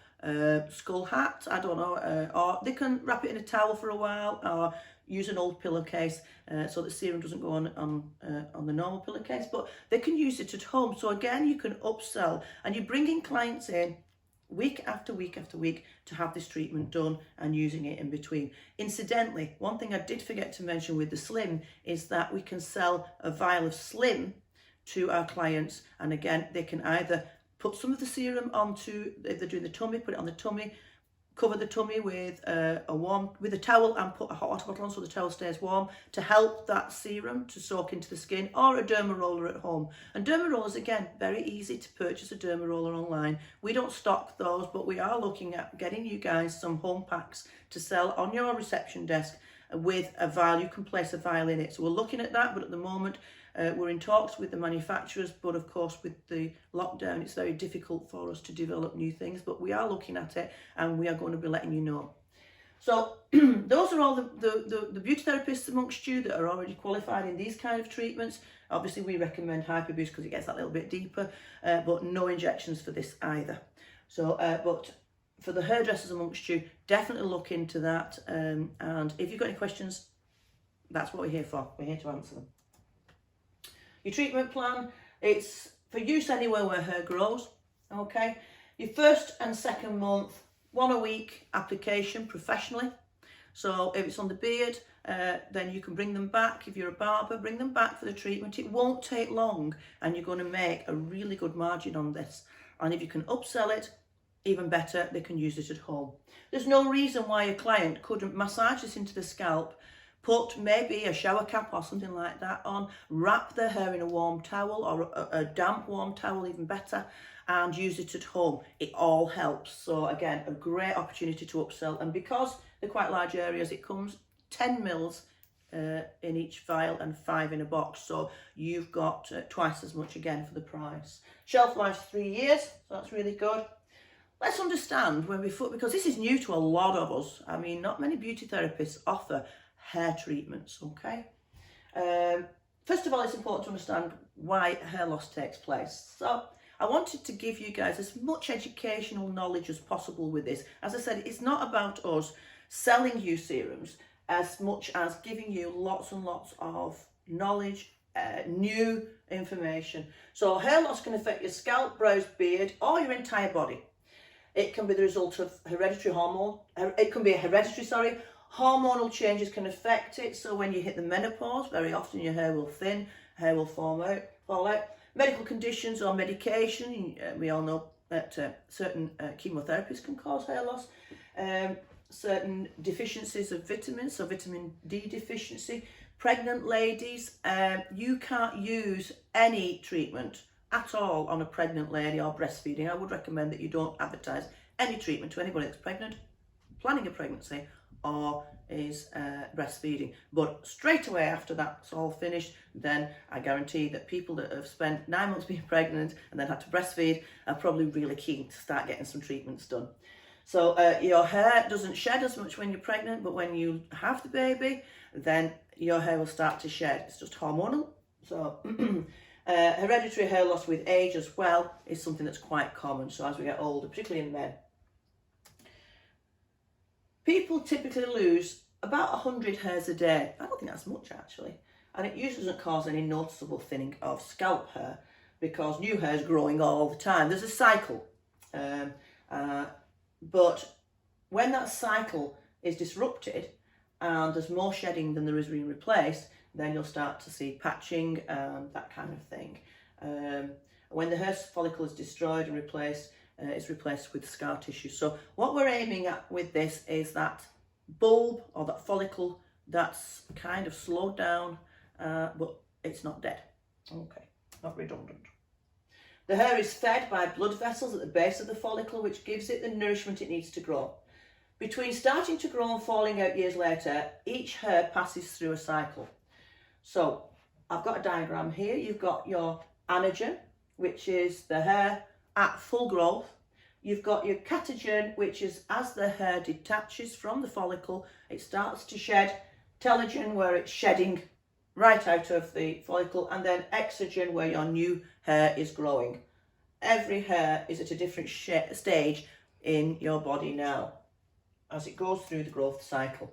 skull hat, I don't know, or they can wrap it in a towel for a while, or use an old pillowcase so the serum doesn't go on the normal pillowcase, but they can use it at home. So again, you can upsell, and you're bringing clients in week after week after week to have this treatment done and using it in between. Incidentally, one thing I did forget to mention with the Slim is that we can sell a vial of Slim to our clients, and again, they can either put some of the serum onto, if they're doing the tummy, put it on the tummy, cover the tummy with a towel and put a hot water bottle on so the towel stays warm to help that serum to soak into the skin, or a derma roller at home. And derma rollers, again, very easy to purchase a derma roller online. We don't stock those, but we are looking at getting you guys some home packs to sell on your reception desk with a vial. You can place a vial in it. So we're looking at that, but at the moment we're in talks with the manufacturers, but of course with the lockdown it's very difficult for us to develop new things, but we are looking at it and we are going to be letting you know. So those are all the beauty therapists amongst you that are already qualified in these kind of treatments. Obviously we recommend Hyperboost because it gets that little bit deeper, but no injections for this either. So but for the hairdressers amongst you, definitely look into that, and if you've got any questions, that's what we're here for. We're here to answer them. Your treatment plan, it's for use anywhere where hair grows, okay? Your first and second month, 1 a week application professionally. So if it's on the beard, then you can bring them back. If you're a barber, bring them back for the treatment. It won't take long, and you're going to make a really good margin on this. And if you can upsell it, even better, they can use it at home. There's no reason why a client couldn't massage this into the scalp, put maybe a shower cap or something like that on, wrap their hair in a warm towel, or a damp warm towel, even better, and use it at home. It all helps. So again, a great opportunity to upsell. And because they're quite large areas, it comes 10 mils in each vial and 5 in a box. So you've got twice as much again for the price. Shelf life 3 years, so that's really good. Let's understand when because this is new to a lot of us. I mean, not many beauty therapists offer hair treatments, okay? First of all, it's important to understand why hair loss takes place. So I wanted to give you guys as much educational knowledge as possible with this. As I said, it's not about us selling you serums as much as giving you lots and lots of knowledge, new information. So hair loss can affect your scalp, brows, beard, or your entire body. It can be the result of hereditary hormonal changes can affect it. So when you hit the menopause, very often your hair will thin, hair will fall out. Medical conditions or medication, we all know that certain chemotherapies can cause hair loss. Certain deficiencies of vitamins, so vitamin D deficiency. Pregnant ladies, you can't use any treatment at all on a pregnant lady or breastfeeding. I would recommend that you don't advertise any treatment to anybody that's pregnant, planning a pregnancy, or is breastfeeding. But straight away after that's all finished, then I guarantee that people that have spent 9 months being pregnant and then had to breastfeed are probably really keen to start getting some treatments done. So your hair doesn't shed as much when you're pregnant, but when you have the baby, then your hair will start to shed. It's just hormonal. So hereditary hair loss with age as well is something that's quite common. So as we get older, particularly in men, people typically lose about 100 hairs a day. I don't think that's much actually. And it usually doesn't cause any noticeable thinning of scalp hair because new hair is growing all the time. There's a cycle. But when that cycle is disrupted and there's more shedding than there is being replaced, then you'll start to see patching, that kind of thing. When the hair follicle is destroyed and replaced, it's replaced with scar tissue. So what we're aiming at with this is that bulb or that follicle that's kind of slowed down, but it's not dead. Okay, not redundant. The hair is fed by blood vessels at the base of the follicle, which gives it the nourishment it needs to grow. Between starting to grow and falling out years later, each hair passes through a cycle. So I've got a diagram here. You've got your anagen, which is the hair at full growth. You've got your catagen, which is as the hair detaches from the follicle, it starts to shed. Telogen, where it's shedding right out of the follicle, and then exogen, where your new hair is growing. Every hair is at a different stage in your body now as it goes through the growth cycle.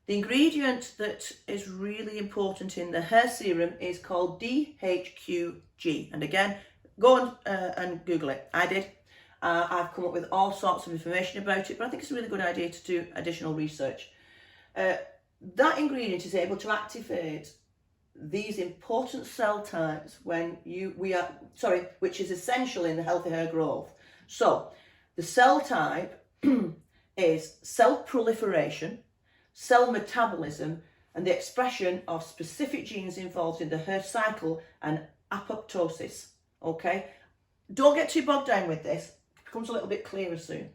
The ingredient that is really important in the hair serum is called DHQG. And again, go on and Google it. I did. I've come up with all sorts of information about it, but I think it's a really good idea to do additional research. That ingredient is able to activate these important cell types which is essential in the healthy hair growth. So the cell type is cell proliferation, cell metabolism, and the expression of specific genes involved in the hair cycle and apoptosis. Okay, don't get too bogged down with this. It becomes a little bit clearer soon.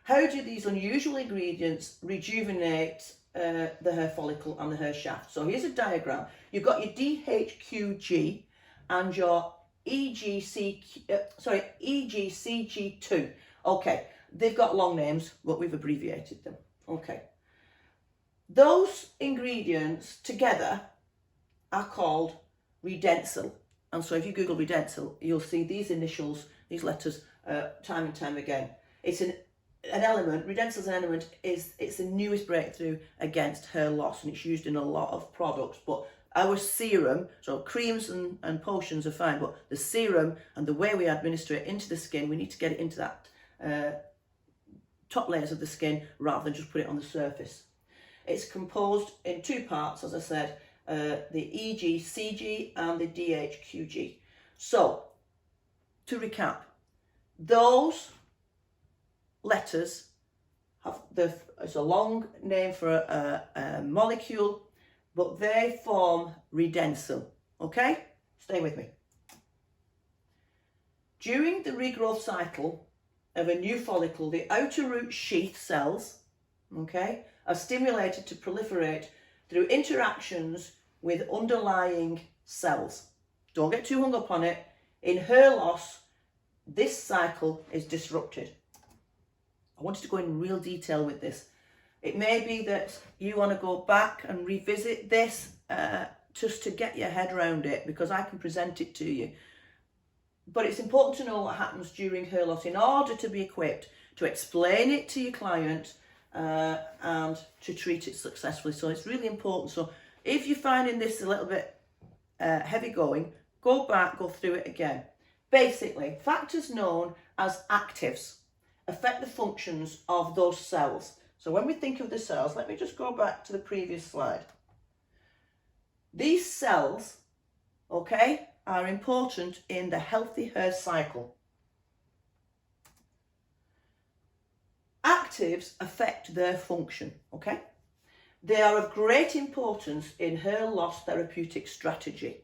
How do these unusual ingredients rejuvenate the hair follicle and the hair shaft? So here's a diagram. You've got your DHQG and your EGCG2. Okay, they've got long names, but we've abbreviated them. Okay. Those ingredients together are called Redensil. And so if you Google Redensil, you'll see these initials, these letters, time and time again. It's an element, Redensil is an element, it's the newest breakthrough against hair loss, and it's used in a lot of products. But our serum, so creams and potions are fine, but the serum and the way we administer it into the skin, we need to get it into that top layers of the skin rather than just put it on the surface. It's composed in two parts, as I said, the EGCG and the DHQG. So, to recap, those letters it's a long name for a molecule, but they form Redensil. Okay? Stay with me. During the regrowth cycle of a new follicle, the outer root sheath cells, okay, are stimulated to proliferate through interactions with underlying cells. Don't get too hung up on it. In hair loss, this cycle is disrupted. I wanted to go in real detail with this. It may be that you want to go back and revisit this just to get your head around it, because I can present it to you. but it's important to know what happens during hair loss in order to be equipped to explain it to your client and to treat it successfully. So it's really important. So if you're finding this a little bit heavy going, go back, go through it again. Basically, factors known as actives affect the functions of those cells. So when we think of the cells, let me just go back to the previous slide. These cells, okay, are important in the healthy hair cycle. Actives affect their function, okay? They are of great importance in hair loss therapeutic strategy.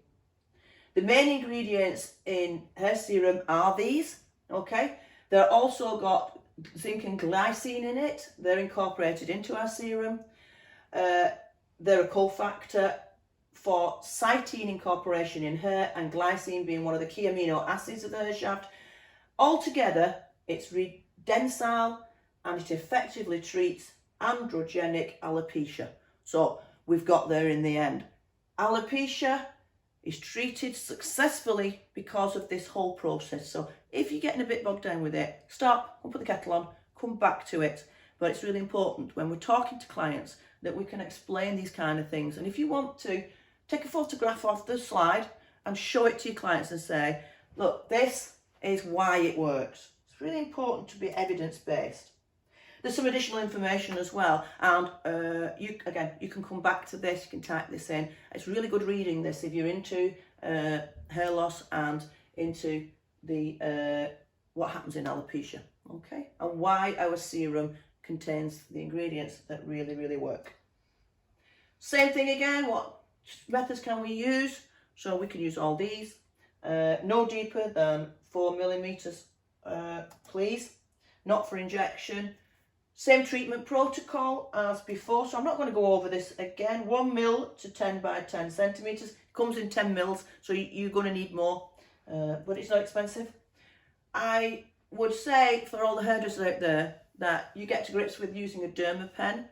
The main ingredients in hair serum are these, okay? They're also got zinc and glycine in it. They're incorporated into our serum. They're a cofactor for cytine incorporation in hair, and glycine being one of the key amino acids of the hair shaft. Altogether, it's redensile and it effectively treats androgenic alopecia. So we've got there in the end. Alopecia is treated successfully because of this whole process. So if you're getting a bit bogged down with it, stop, put the kettle on, come back to it. But it's really important when we're talking to clients that we can explain these kind of things. And if you want to, take a photograph of the slide and show it to your clients and say, look, this is why it works. It's really important to be evidence-based. There's some additional information as well, and you can come back to this, you can type this in. It's really good reading this if you're into hair loss and into the what happens in alopecia, okay? And why our serum contains the ingredients that really, really work. Same thing again, what methods can we use? So we can use all these. No deeper than 4 millimeters, please. Not for injection. Same treatment protocol as before, so I'm not going to go over this again. 1 mil to 10 by 10 centimeters. Comes in 10 mils, so you're going to need more, but it's not expensive. I would say for all the hairdressers out there that you get to grips with using a derma pen.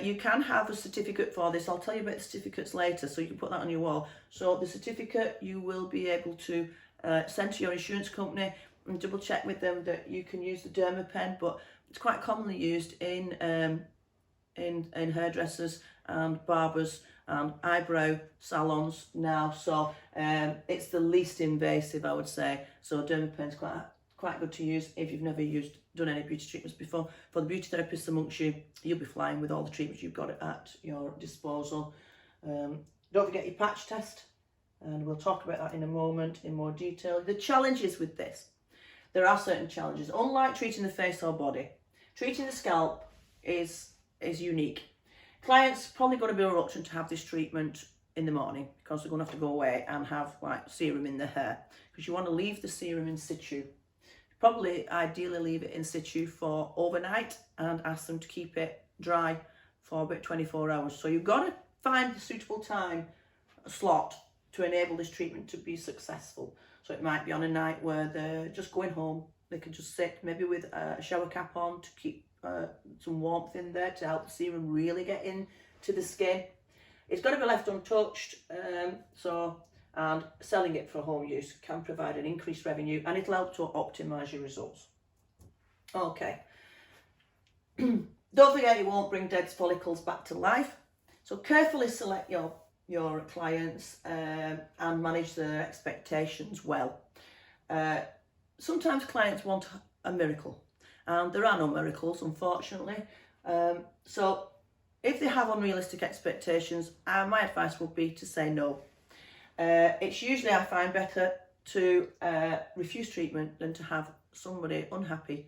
You can have a certificate for this. I'll tell you about the certificates later, so you can put that on your wall. So the certificate you will be able to send to your insurance company and double check with them that you can use the derma pen, but it's quite commonly used in hairdressers and barbers and eyebrow salons now. So it's the least invasive, I would say. So derma pen's quite good to use if you've never done any beauty treatments before. For the beauty therapists amongst you, you'll be flying with all the treatments you've got at your disposal. Don't forget your patch test, and we'll talk about that in a moment in more detail. The challenges with this. There are certain challenges. Unlike treating the face or body, treating the scalp is unique. Clients probably going to be reluctant to have this treatment in the morning because they're going to have to go away and have like serum in their hair, because you want to leave the serum in situ. Probably ideally leave it in situ for overnight and ask them to keep it dry for about 24 hours. So you've got to find the suitable time slot to enable this treatment to be successful. So it might be on a night where they're just going home. They can just sit maybe with a shower cap on to keep some warmth in there to help the serum really get into the skin. It's got to be left untouched. And selling it for home use can provide an increased revenue, and it'll help to optimise your results. Okay. Don't forget, you won't bring dead follicles back to life. So carefully select your clients and manage their expectations well. Sometimes clients want a miracle, and there are no miracles, unfortunately. So if they have unrealistic expectations, my advice would be to say no. It's usually, I find, better to refuse treatment than to have somebody unhappy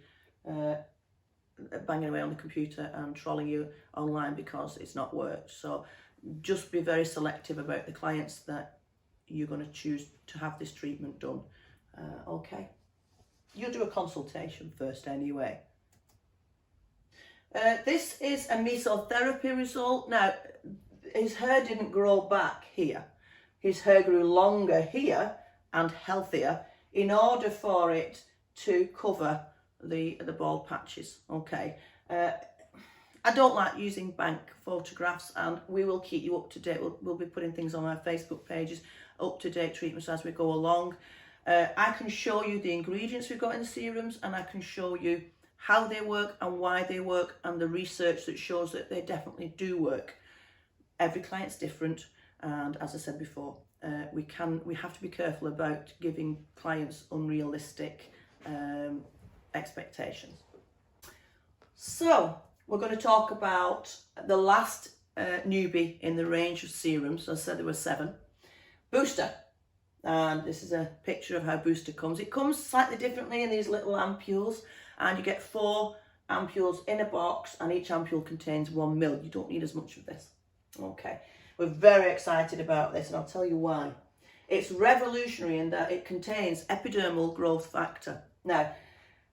banging away on the computer and trolling you online because it's not worked. So just be very selective about the clients that you're going to choose to have this treatment done. Okay, you'll do a consultation first anyway. This is a mesotherapy result. Now, his hair didn't grow back here. His hair grew longer here and healthier in order for it to cover the bald patches. Okay. I don't like using bank photographs, and we will keep you up to date. We'll be putting things on our Facebook pages, up to date treatments as we go along. I can show you the ingredients we've got in the serums, and I can show you how they work and why they work, and the research that shows that they definitely do work. Every client's different, and as I said before, we have to be careful about giving clients unrealistic expectations. So we're going to talk about the last newbie in the range of serums. I said there were 7. Booster. And this is a picture of how Booster comes. It comes slightly differently in these little ampules, and you get 4 ampules in a box, and each ampule contains 1 ml. You don't need as much of this. Okay, we're very excited about this, and I'll tell you why. It's revolutionary in that it contains epidermal growth factor. Now,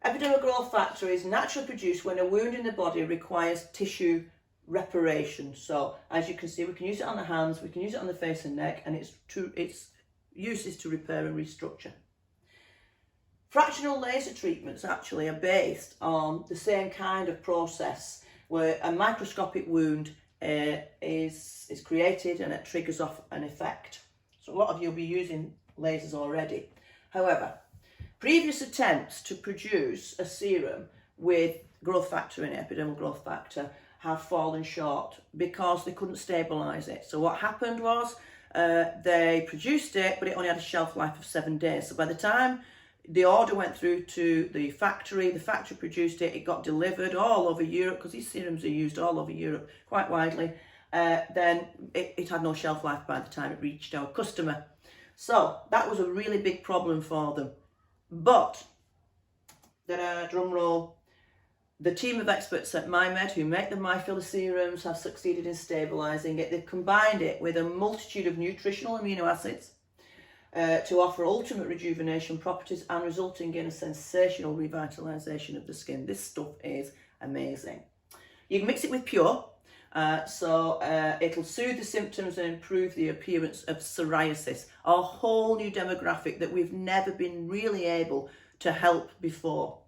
epidermal growth factor is naturally produced when a wound in the body requires tissue reparation. So, as you can see, we can use it on the hands, we can use it on the face and neck, and its use is to repair and restructure. Fractional laser treatments actually are based on the same kind of process, where a microscopic wound is created and it triggers off an effect. So a lot of you will be using lasers already. However, previous attempts to produce a serum with growth factor in it, epidermal growth factor, have fallen short because they couldn't stabilise it. So what happened was they produced it, but it only had a shelf life of 7 days. So by the time the order went through to the factory produced it, it got delivered all over Europe, because these serums are used all over Europe quite widely, then it had no shelf life by the time it reached our customer. So that was a really big problem for them. But, drum roll, the team of experts at MyMed who make the MyFiller serums have succeeded in stabilising it. They've combined it with a multitude of nutritional amino acids to offer ultimate rejuvenation properties, and resulting in a sensational revitalisation of the skin. This stuff is amazing. You can mix it with Pure, so it'll soothe the symptoms and improve the appearance of psoriasis, a whole new demographic that we've never been really able to help before.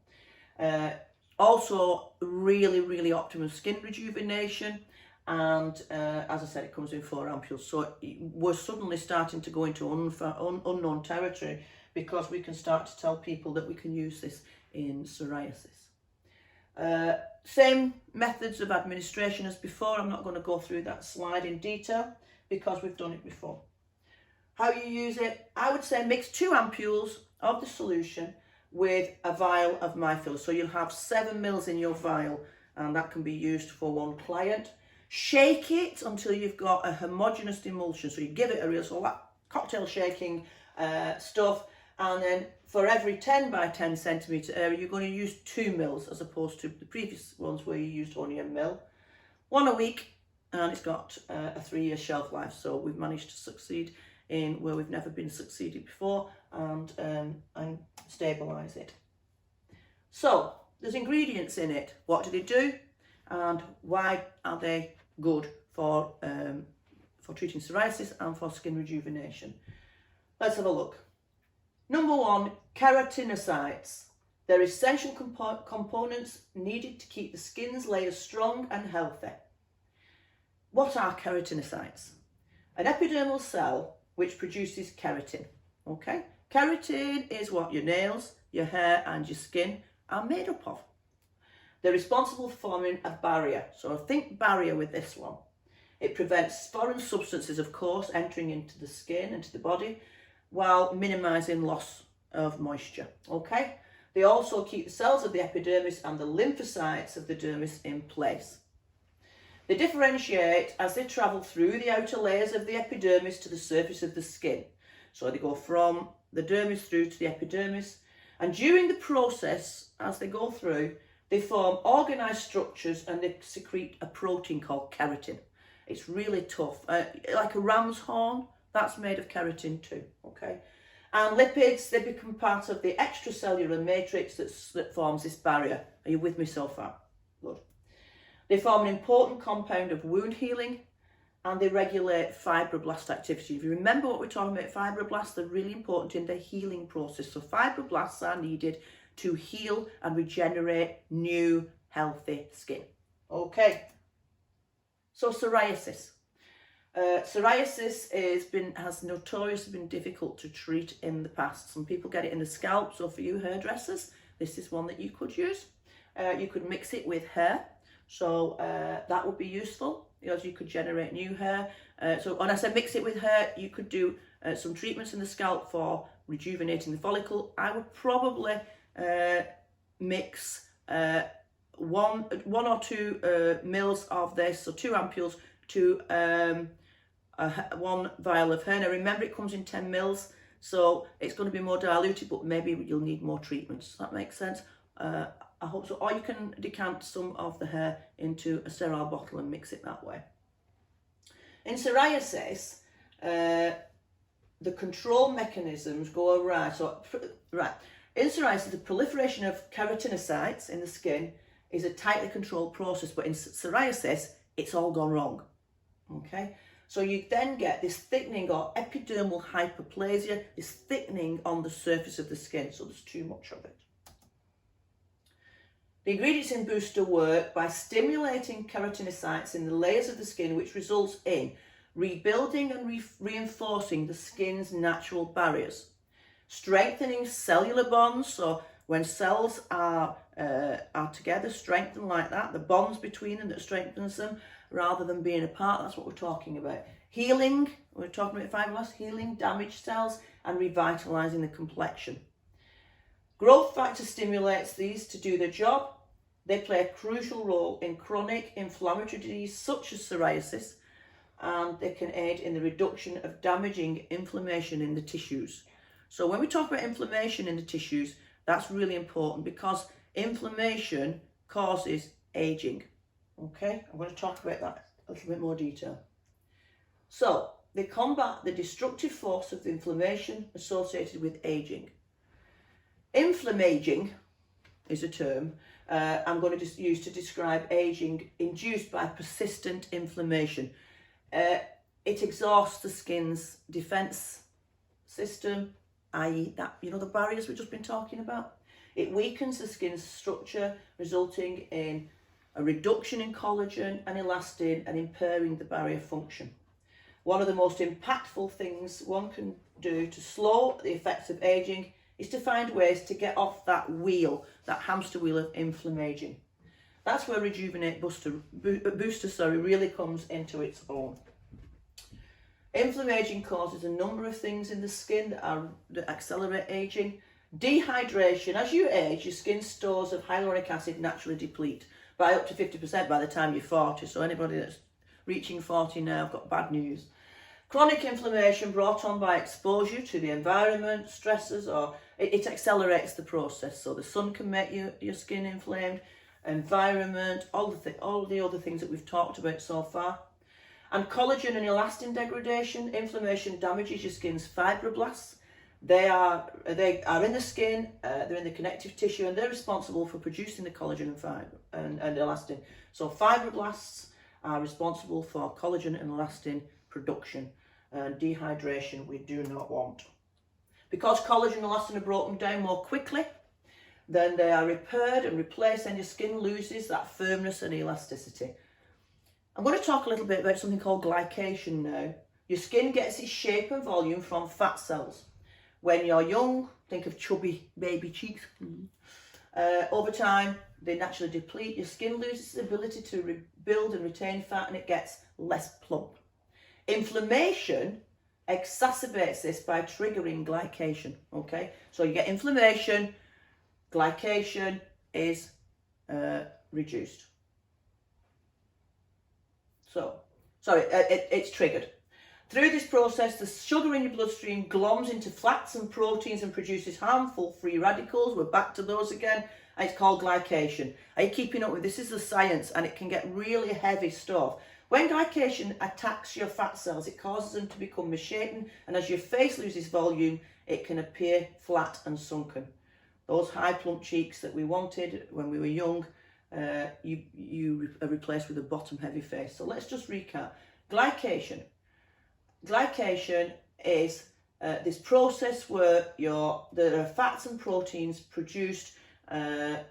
Also, really optimum skin rejuvenation, and as I said, it comes in 4 ampules. So we're suddenly starting to go into unknown territory, because we can start to tell people that we can use this in psoriasis. Same methods of administration as before. I'm not going to go through that slide in detail because we've done it before. How you use it, I would say mix 2 ampules of the solution with a vial of MyFiller. So you'll have 7 ml in your vial, and that can be used for 1 client. Shake it until you've got a homogeneous emulsion. So you give it a real sort of cocktail shaking stuff, and then for every 10 by 10 centimetre area, you're going to use 2 ml as opposed to the previous ones where you used only 1 ml. 1 a week, and it's got a 3-year shelf life. So we've managed to succeed in where we've never been succeeded before, and stabilise it. So there's ingredients in it. What do they do, and why are they good for treating psoriasis and for skin rejuvenation? Let's have a look. Number 1, keratinocytes. They're essential components needed to keep the skin's layers strong and healthy. What are keratinocytes? An epidermal cell which produces keratin. Okay, keratin is what your nails, your hair and your skin are made up of. They're responsible for forming a barrier. So think barrier with this one. It prevents foreign substances, of course, entering into the skin, into the body, while minimising loss of moisture. Okay, they also keep the cells of the epidermis and the lymphocytes of the dermis in place. They differentiate as they travel through the outer layers of the epidermis to the surface of the skin. So they go from the dermis through to the epidermis, and during the process, as they go through, they form organised structures and they secrete a protein called keratin. It's really tough, like a ram's horn, that's made of keratin too, okay? And lipids, they become part of the extracellular matrix that forms this barrier. Are you with me so far? Good. They form an important compound of wound healing, and they regulate fibroblast activity. If you remember what we're talking about, fibroblasts are really important in the healing process. So fibroblasts are needed to heal and regenerate new healthy skin. Okay, so psoriasis. Psoriasis has notoriously been difficult to treat in the past. Some people get it in the scalp, so for you hairdressers, this is one that you could use. You could mix it with hair, so that would be useful, because you could generate new hair. So when I said mix it with hair, you could do some treatments in the scalp for rejuvenating the follicle. I would probably mix 1 or 2 mils of this, so 2 ampules to 1 vial of hair. Now remember, it comes in 10 mils, so it's going to be more diluted, but maybe you'll need more treatments. Does that make sense? I hope so. Or you can decant some of the hair into a sterile bottle and mix it that way. In psoriasis, the control mechanisms go right. In psoriasis, the proliferation of keratinocytes in the skin is a tightly controlled process, but in psoriasis, it's all gone wrong. Okay, so you then get this thickening or epidermal hyperplasia, this thickening on the surface of the skin, so there's too much of it. The ingredients in Booster work by stimulating keratinocytes in the layers of the skin, which results in rebuilding and reinforcing the skin's natural barriers, strengthening cellular bonds, so when cells are together, strengthened like that, the bonds between them that strengthens them, rather than being apart. That's what we're talking about. Healing, we're talking about fibroblasts, healing damaged cells and revitalising the complexion. Growth factor stimulates these to do their job. They play a crucial role in chronic inflammatory disease such as psoriasis, and they can aid in the reduction of damaging inflammation in the tissues. So when we talk about inflammation in the tissues, that's really important, because inflammation causes aging. Okay, I'm going to talk about that a little bit more detail. So they combat the destructive force of the inflammation associated with aging. Inflammaging is a term I'm going to use to describe aging induced by persistent inflammation. It exhausts the skin's defense system, i.e. that, the barriers we've just been talking about. It weakens the skin's structure, resulting in a reduction in collagen and elastin and impairing the barrier function. One of the most impactful things one can do to slow the effects of aging is to find ways to get off that wheel, that hamster wheel of inflammaging. That's where Rejuvenate Booster really comes into its own. Inflammaging causes a number of things in the skin that accelerate aging. Dehydration. As you age, your skin stores of hyaluronic acid naturally deplete by up to 50% by the time you're 40. So anybody that's reaching 40 now, I've got bad news. Chronic inflammation brought on by exposure to the environment, stresses, or it accelerates the process. So the sun can make your skin inflamed, environment, all the other things that we've talked about so far. And collagen and elastin degradation. Inflammation damages your skin's fibroblasts. They are in the skin, they're in the connective tissue, and they're responsible for producing the collagen and elastin. So fibroblasts are responsible for collagen and elastin production, and dehydration we do not want. Because collagen and elastin are broken down more quickly, then they are repaired and replaced, and your skin loses that firmness and elasticity. I'm going to talk a little bit about something called glycation now. Your skin gets its shape and volume from fat cells. When you're young, think of chubby baby cheeks. Over time, they naturally deplete. Your skin loses its ability to rebuild and retain fat, and it gets less plump. Inflammation exacerbates this by triggering glycation. Okay, so you get inflammation, glycation is reduced. It's triggered. Through this process, the sugar in your bloodstream gloms into fats and proteins and produces harmful free radicals. We're back to those again. And it's called glycation. Are you keeping up with this? This is the science, and it can get really heavy stuff. When glycation attacks your fat cells, it causes them to become misshapen, and as your face loses volume, it can appear flat and sunken. Those high plump cheeks that we wanted when we were young, you are replaced with a bottom heavy face. So let's just recap. Glycation. Glycation is this process where there are fats and proteins produced in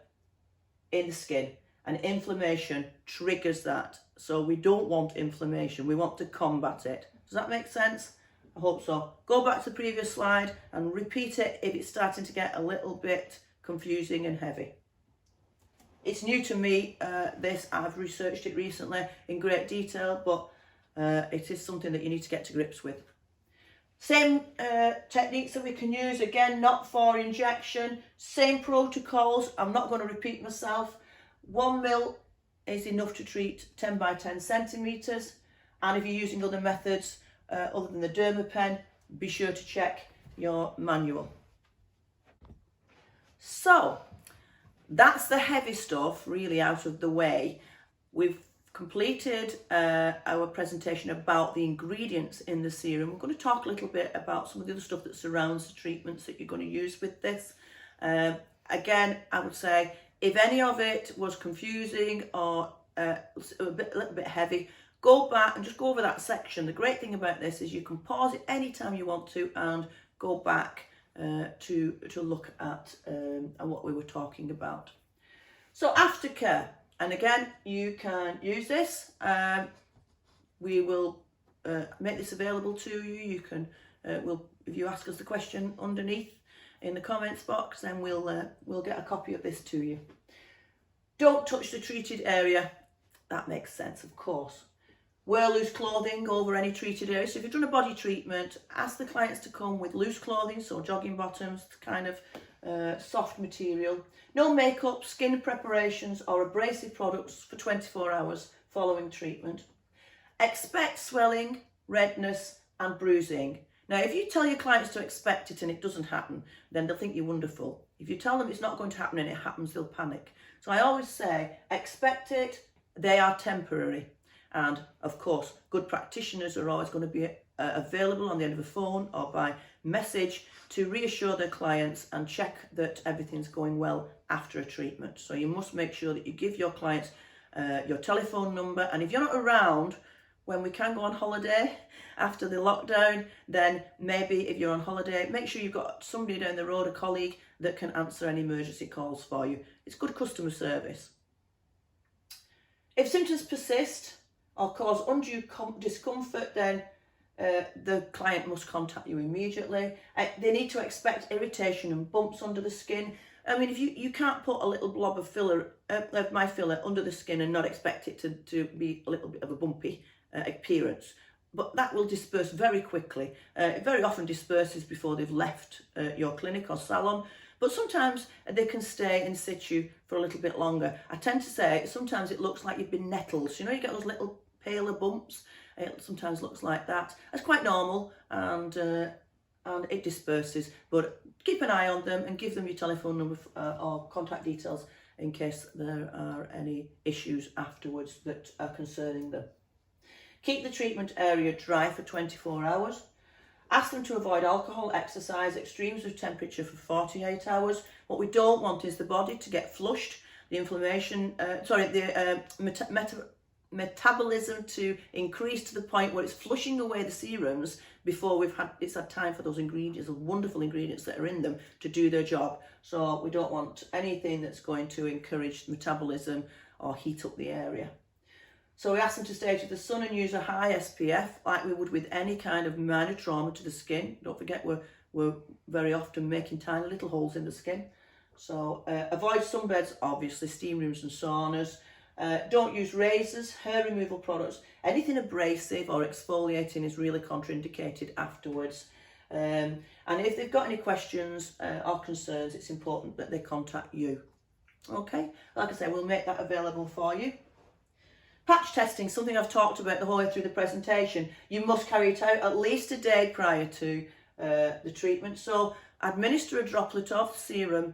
the skin, and inflammation triggers that. So we don't want inflammation. We want to combat it. Does that make sense? I hope so. Go back to the previous slide and repeat it if it's starting to get a little bit confusing and heavy. It's new to me, this. I've researched it recently in great detail, but it is something that you need to get to grips with. Same techniques that we can use, again, not for injection, same protocols. I'm not going to repeat myself. 1 ml is enough to treat 10 by 10 centimetres. And if you're using other methods other than the Dermapen, be sure to check your manual. So, that's the heavy stuff really out of the way. We've completed our presentation about the ingredients in the serum. We're going to talk a little bit about some of the other stuff that surrounds the treatments that you're going to use with this. Again, I would say if any of it was confusing or a little bit heavy, go back and just go over that section. The great thing about this is you can pause it anytime you want to and go back to look at what we were talking about. So Aftercare, and again you can use this. We will make this available to you. You can if you ask us the question underneath in the comments box, then we'll get a copy of this to you. Don't touch the treated area. That makes sense, of course. Wear loose clothing over any treated area. So if you've done a body treatment, ask the clients to come with loose clothing, so jogging bottoms, kind of soft material. No makeup, skin preparations or abrasive products for 24 hours following treatment. Expect swelling, redness and bruising. Now, if you tell your clients to expect it and it doesn't happen, then they'll think you're wonderful. If you tell them it's not going to happen and it happens, they'll panic. So I always say, expect it, they are temporary. And of course, good practitioners are always going to be available on the end of a phone or by message to reassure their clients and check that everything's going well after a treatment. So you must make sure that you give your clients your telephone number. And if you're not around when we can go on holiday after the lockdown, then maybe if you're on holiday, make sure you've got somebody down the road, a colleague, that can answer any emergency calls for you. It's good customer service. If symptoms persist or cause undue discomfort, then the client must contact you immediately. They need to expect irritation and bumps under the skin. I mean, if you can't put a little blob of filler, MyFiller under the skin and not expect it to be a little bit of a bumpy appearance. But that will disperse very quickly. It very often disperses before they've left your clinic or salon. But sometimes they can stay in situ for a little bit longer. I tend to say sometimes it looks like you've been nettled. So, you know, you get those little paler bumps. It sometimes looks like that. That's quite normal, and it disperses. But keep an eye on them and give them your telephone number or contact details in case there are any issues afterwards that are concerning them. Keep the treatment area dry for 24 hours. Ask them to avoid alcohol, exercise, extremes of temperature for 48 hours. What we don't want is the body to get flushed, the inflammation, metabolism to increase to the point where it's flushing away the serums before it's had time for those ingredients, the wonderful ingredients that are in them, to do their job. So we don't want anything that's going to encourage metabolism or heat up the area. So we ask them to stay to the sun and use a high SPF like we would with any kind of minor trauma to the skin. Don't forget we're very often making tiny little holes in the skin. So avoid sunbeds, obviously, steam rooms and saunas. Don't use razors, hair removal products. Anything abrasive or exfoliating is really contraindicated afterwards. And if they've got any questions or concerns, it's important that they contact you. Okay, like I say, we'll make that available for you. Patch testing, something I've talked about the whole way through the presentation. You must carry it out at least a day prior to the treatment. So administer a droplet of serum,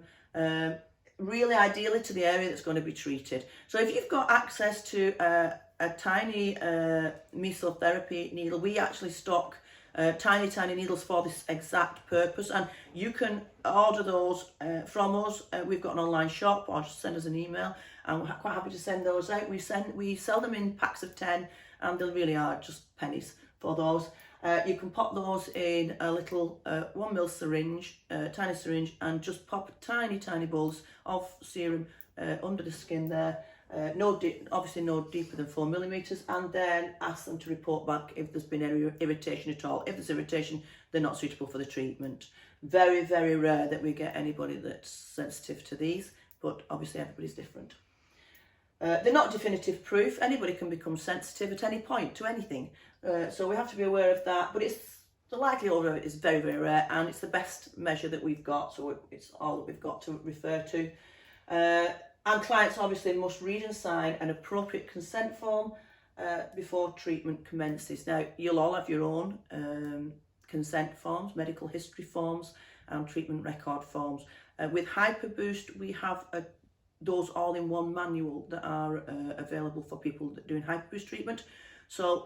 really ideally to the area that's going to be treated. So if you've got access to a tiny mesotherapy needle, we actually stock tiny needles for this exact purpose, and you can order those from us. We've got an online shop, or just send us an email, and we're quite happy to send those out. We sell them in packs of 10, and they really are just pennies for those. You can pop those in a little 1 ml syringe, tiny syringe, and just pop tiny balls of serum under the skin there, obviously no deeper than 4 millimeters, and then ask them to report back if there's been any irritation at all. If there's irritation, they're not suitable for the treatment. Very, very rare that we get anybody that's sensitive to these, but obviously everybody's different. They're not definitive proof. Anybody can become sensitive at any point to anything. So we have to be aware of that, but the likelihood of it is very, very rare, and it's the best measure that we've got, so it's all that we've got to refer to. And clients obviously must read and sign an appropriate consent form before treatment commences. Now, you'll all have your own consent forms, medical history forms, and treatment record forms. With Hyperboost, we have those all in one manual that are available for people that are doing Hyperboost treatment. So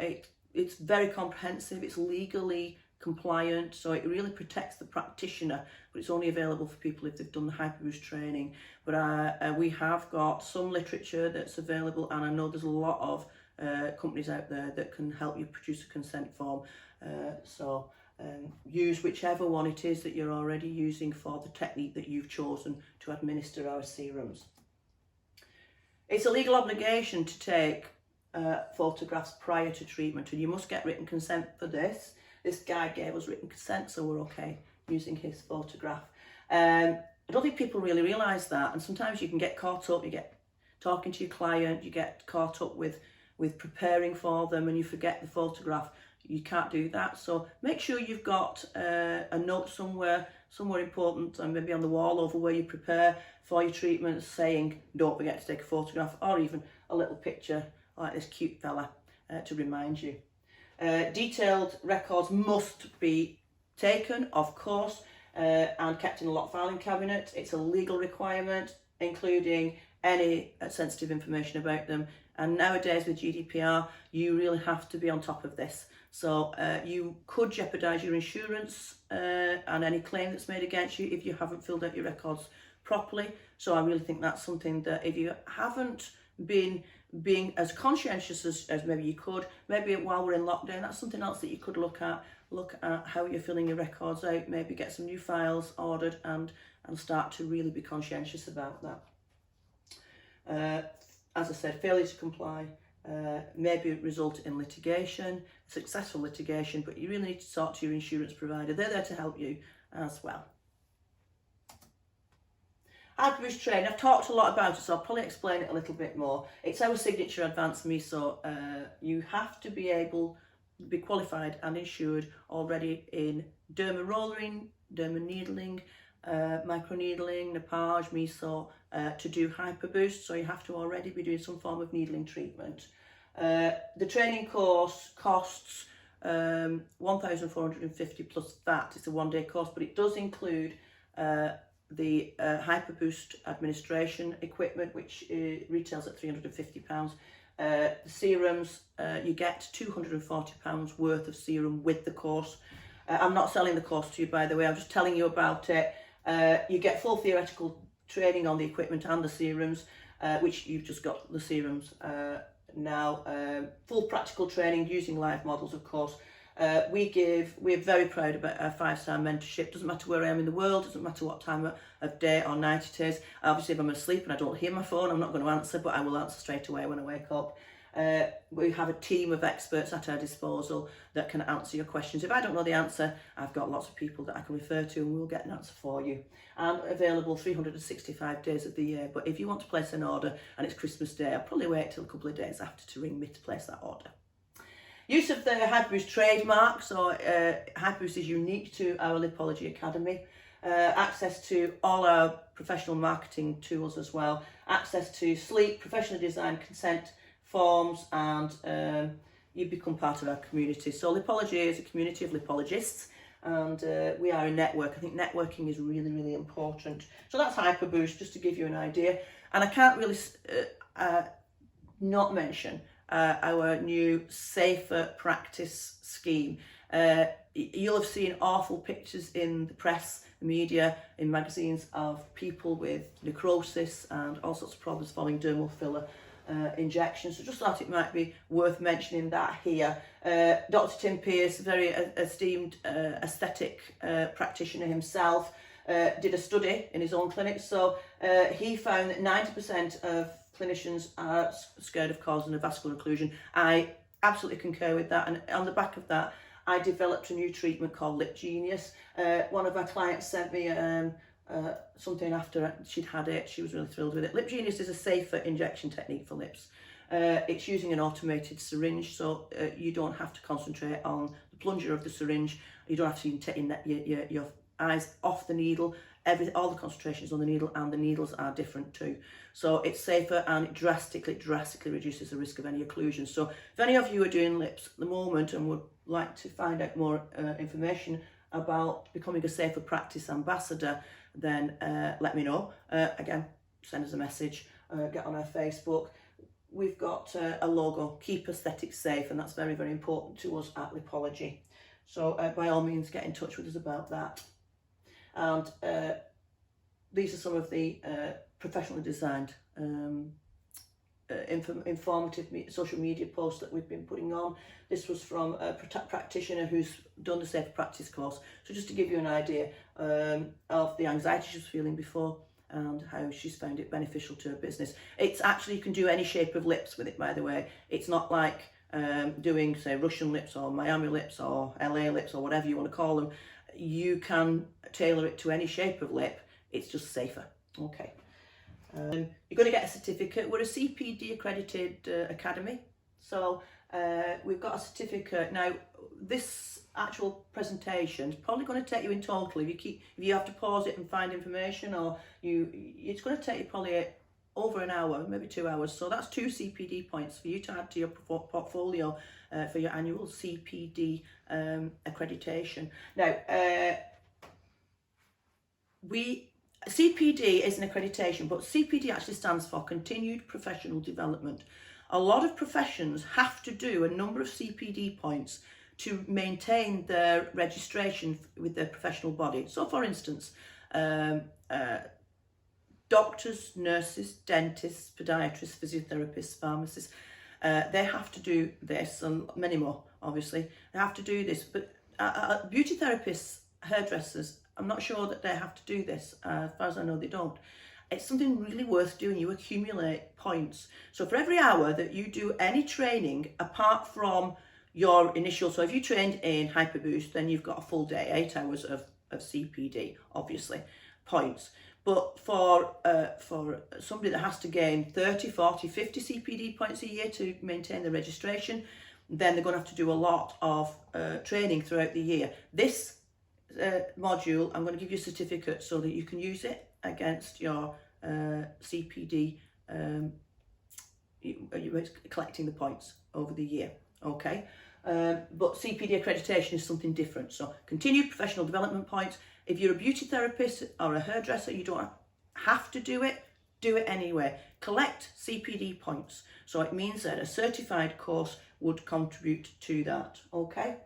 it's very comprehensive, it's legally compliant, so it really protects the practitioner, but it's only available for people if they've done the Hyperboost training. But we have got some literature that's available, and I know there's a lot of companies out there that can help you produce a consent form. So use whichever one it is that you're already using for the technique that you've chosen to administer our serums. It's a legal obligation to take photographs prior to treatment, and you must get written consent for this. This guy gave us written consent, so we're okay using his photograph. I don't think people really realise that, and sometimes you can get caught up, you get talking to your client, you get caught up with preparing for them, and you forget the photograph. You can't do that, so make sure you've got a note somewhere important, and maybe on the wall over where you prepare for your treatment, saying don't forget to take a photograph, or even a little picture like this cute fella to remind you. Detailed records must be taken, of course, and kept in a locked filing cabinet. It's a legal requirement, including any sensitive information about them. And nowadays with GDPR, you really have to be on top of this. So you could jeopardise your insurance and any claim that's made against you if you haven't filled out your records properly. So I really think that's something that if you haven't been being as conscientious as maybe you could, maybe while we're in lockdown, that's something else that you could look at how you're filling your records out, maybe get some new files ordered and start to really be conscientious about that. As I said, failure to comply maybe result in litigation, successful litigation, but you really need to talk to your insurance provider. They're there to help you as well. Hyperboost training, I've talked a lot about it, so I'll probably explain it a little bit more. It's our signature advanced meso. You have to be qualified and insured already in derma rollering, derma needling, microneedling, nappage, meso to do Hyperboost, so you have to already be doing some form of needling treatment. The training course costs $1,450 plus VAT. It's a one-day course, but it does include the Hyperboost administration equipment, which retails at £350. The serums, you get £240 worth of serum with the course. I'm not selling the course to you, by the way, I'm just telling you about it. You get full theoretical training on the equipment and the serums, which you've just got the serums now. Full practical training using live models, of course. We're very proud about our 5-star mentorship. Doesn't matter where I am in the world, doesn't matter what time of day or night it is. Obviously, if I'm asleep and I don't hear my phone, I'm not going to answer, but I will answer straight away when I wake up. We have a team of experts at our disposal that can answer your questions. If I don't know the answer, I've got lots of people that I can refer to and we'll get an answer for you. And available 365 days of the year. But if you want to place an order and it's Christmas Day, I'll probably wait till a couple of days after to ring me to place that order. Use of the Hyperboost trademark, so Hyperboost is unique to our Lipology Academy. Access to all our professional marketing tools as well. Access to sleek, professionally designed consent forms, and you become part of our community. So Lipology is a community of lipologists, and we are a network. I think networking is really, really important. So that's Hyperboost, just to give you an idea. And I can't really not mention our new Safer Practice scheme. You'll have seen awful pictures in the press, the media, in magazines of people with necrosis and all sorts of problems following dermal filler injections. So just thought it might be worth mentioning that here. Dr. Tim Pearce, a very esteemed aesthetic practitioner himself, did a study in his own clinic. So he found that 90% of clinicians are scared of causing a vascular occlusion. I absolutely concur with that, and on the back of that, I developed a new treatment called Lip Genius. One of our clients sent me something after she'd had it. She was really thrilled with it. Lip Genius is a safer injection technique for lips. It's using an automated syringe, so you don't have to concentrate on the plunger of the syringe. You don't have to even take your eyes off the needle. All the concentration is on the needle, and the needles are different too. So it's safer, and it drastically reduces the risk of any occlusion. So if any of you are doing lips at the moment and would like to find out more information about becoming a safer practice ambassador, then let me know. Again, send us a message, get on our Facebook. We've got a logo, Keep Aesthetics Safe, and that's very, very important to us at Lipology. So by all means, get in touch with us about that. And these are some of the professionally designed informative social media posts that we've been putting on. This was from a practitioner who's done the Safer Practice course. So just to give you an idea of the anxiety she was feeling before and how she's found it beneficial to her business. It's actually, you can do any shape of lips with it, by the way. It's not like doing, say, Russian lips or Miami lips or LA lips or whatever you want to call them. You can tailor it to any shape of lip. It's just safer. Okay. You're going to get a certificate. We're a CPD accredited academy, so we've got a certificate. Now, this actual presentation is probably going to take you in total, if you have to pause it and find information, or it's going to take you probably over an hour, maybe 2 hours. So that's 2 CPD points for you to add to your portfolio for your annual CPD accreditation. Now, CPD is an accreditation, but CPD actually stands for Continued Professional Development. A lot of professions have to do a number of CPD points to maintain their registration with their professional body. So for instance, doctors, nurses, dentists, podiatrists, physiotherapists, pharmacists, they have to do this, and many more, obviously. They have to do this, but beauty therapists, hairdressers, I'm not sure that they have to do this. As far as I know, they don't. It's something really worth doing. You accumulate points. So for every hour that you do any training, apart from your initial, so if you trained in Hyperboost, then you've got a full day, 8 hours of CPD, obviously, points. But for somebody that has to gain 30, 40, 50 CPD points a year to maintain the registration, then they're going to have to do a lot of training throughout the year. This module, I'm going to give you a certificate so that you can use it against your CPD, collecting the points over the year, okay? But CPD accreditation is something different. So continued professional development points. If you're a beauty therapist or a hairdresser, you don't have to do it anyway. Collect CPD points. So it means that a certified course would contribute to that, okay?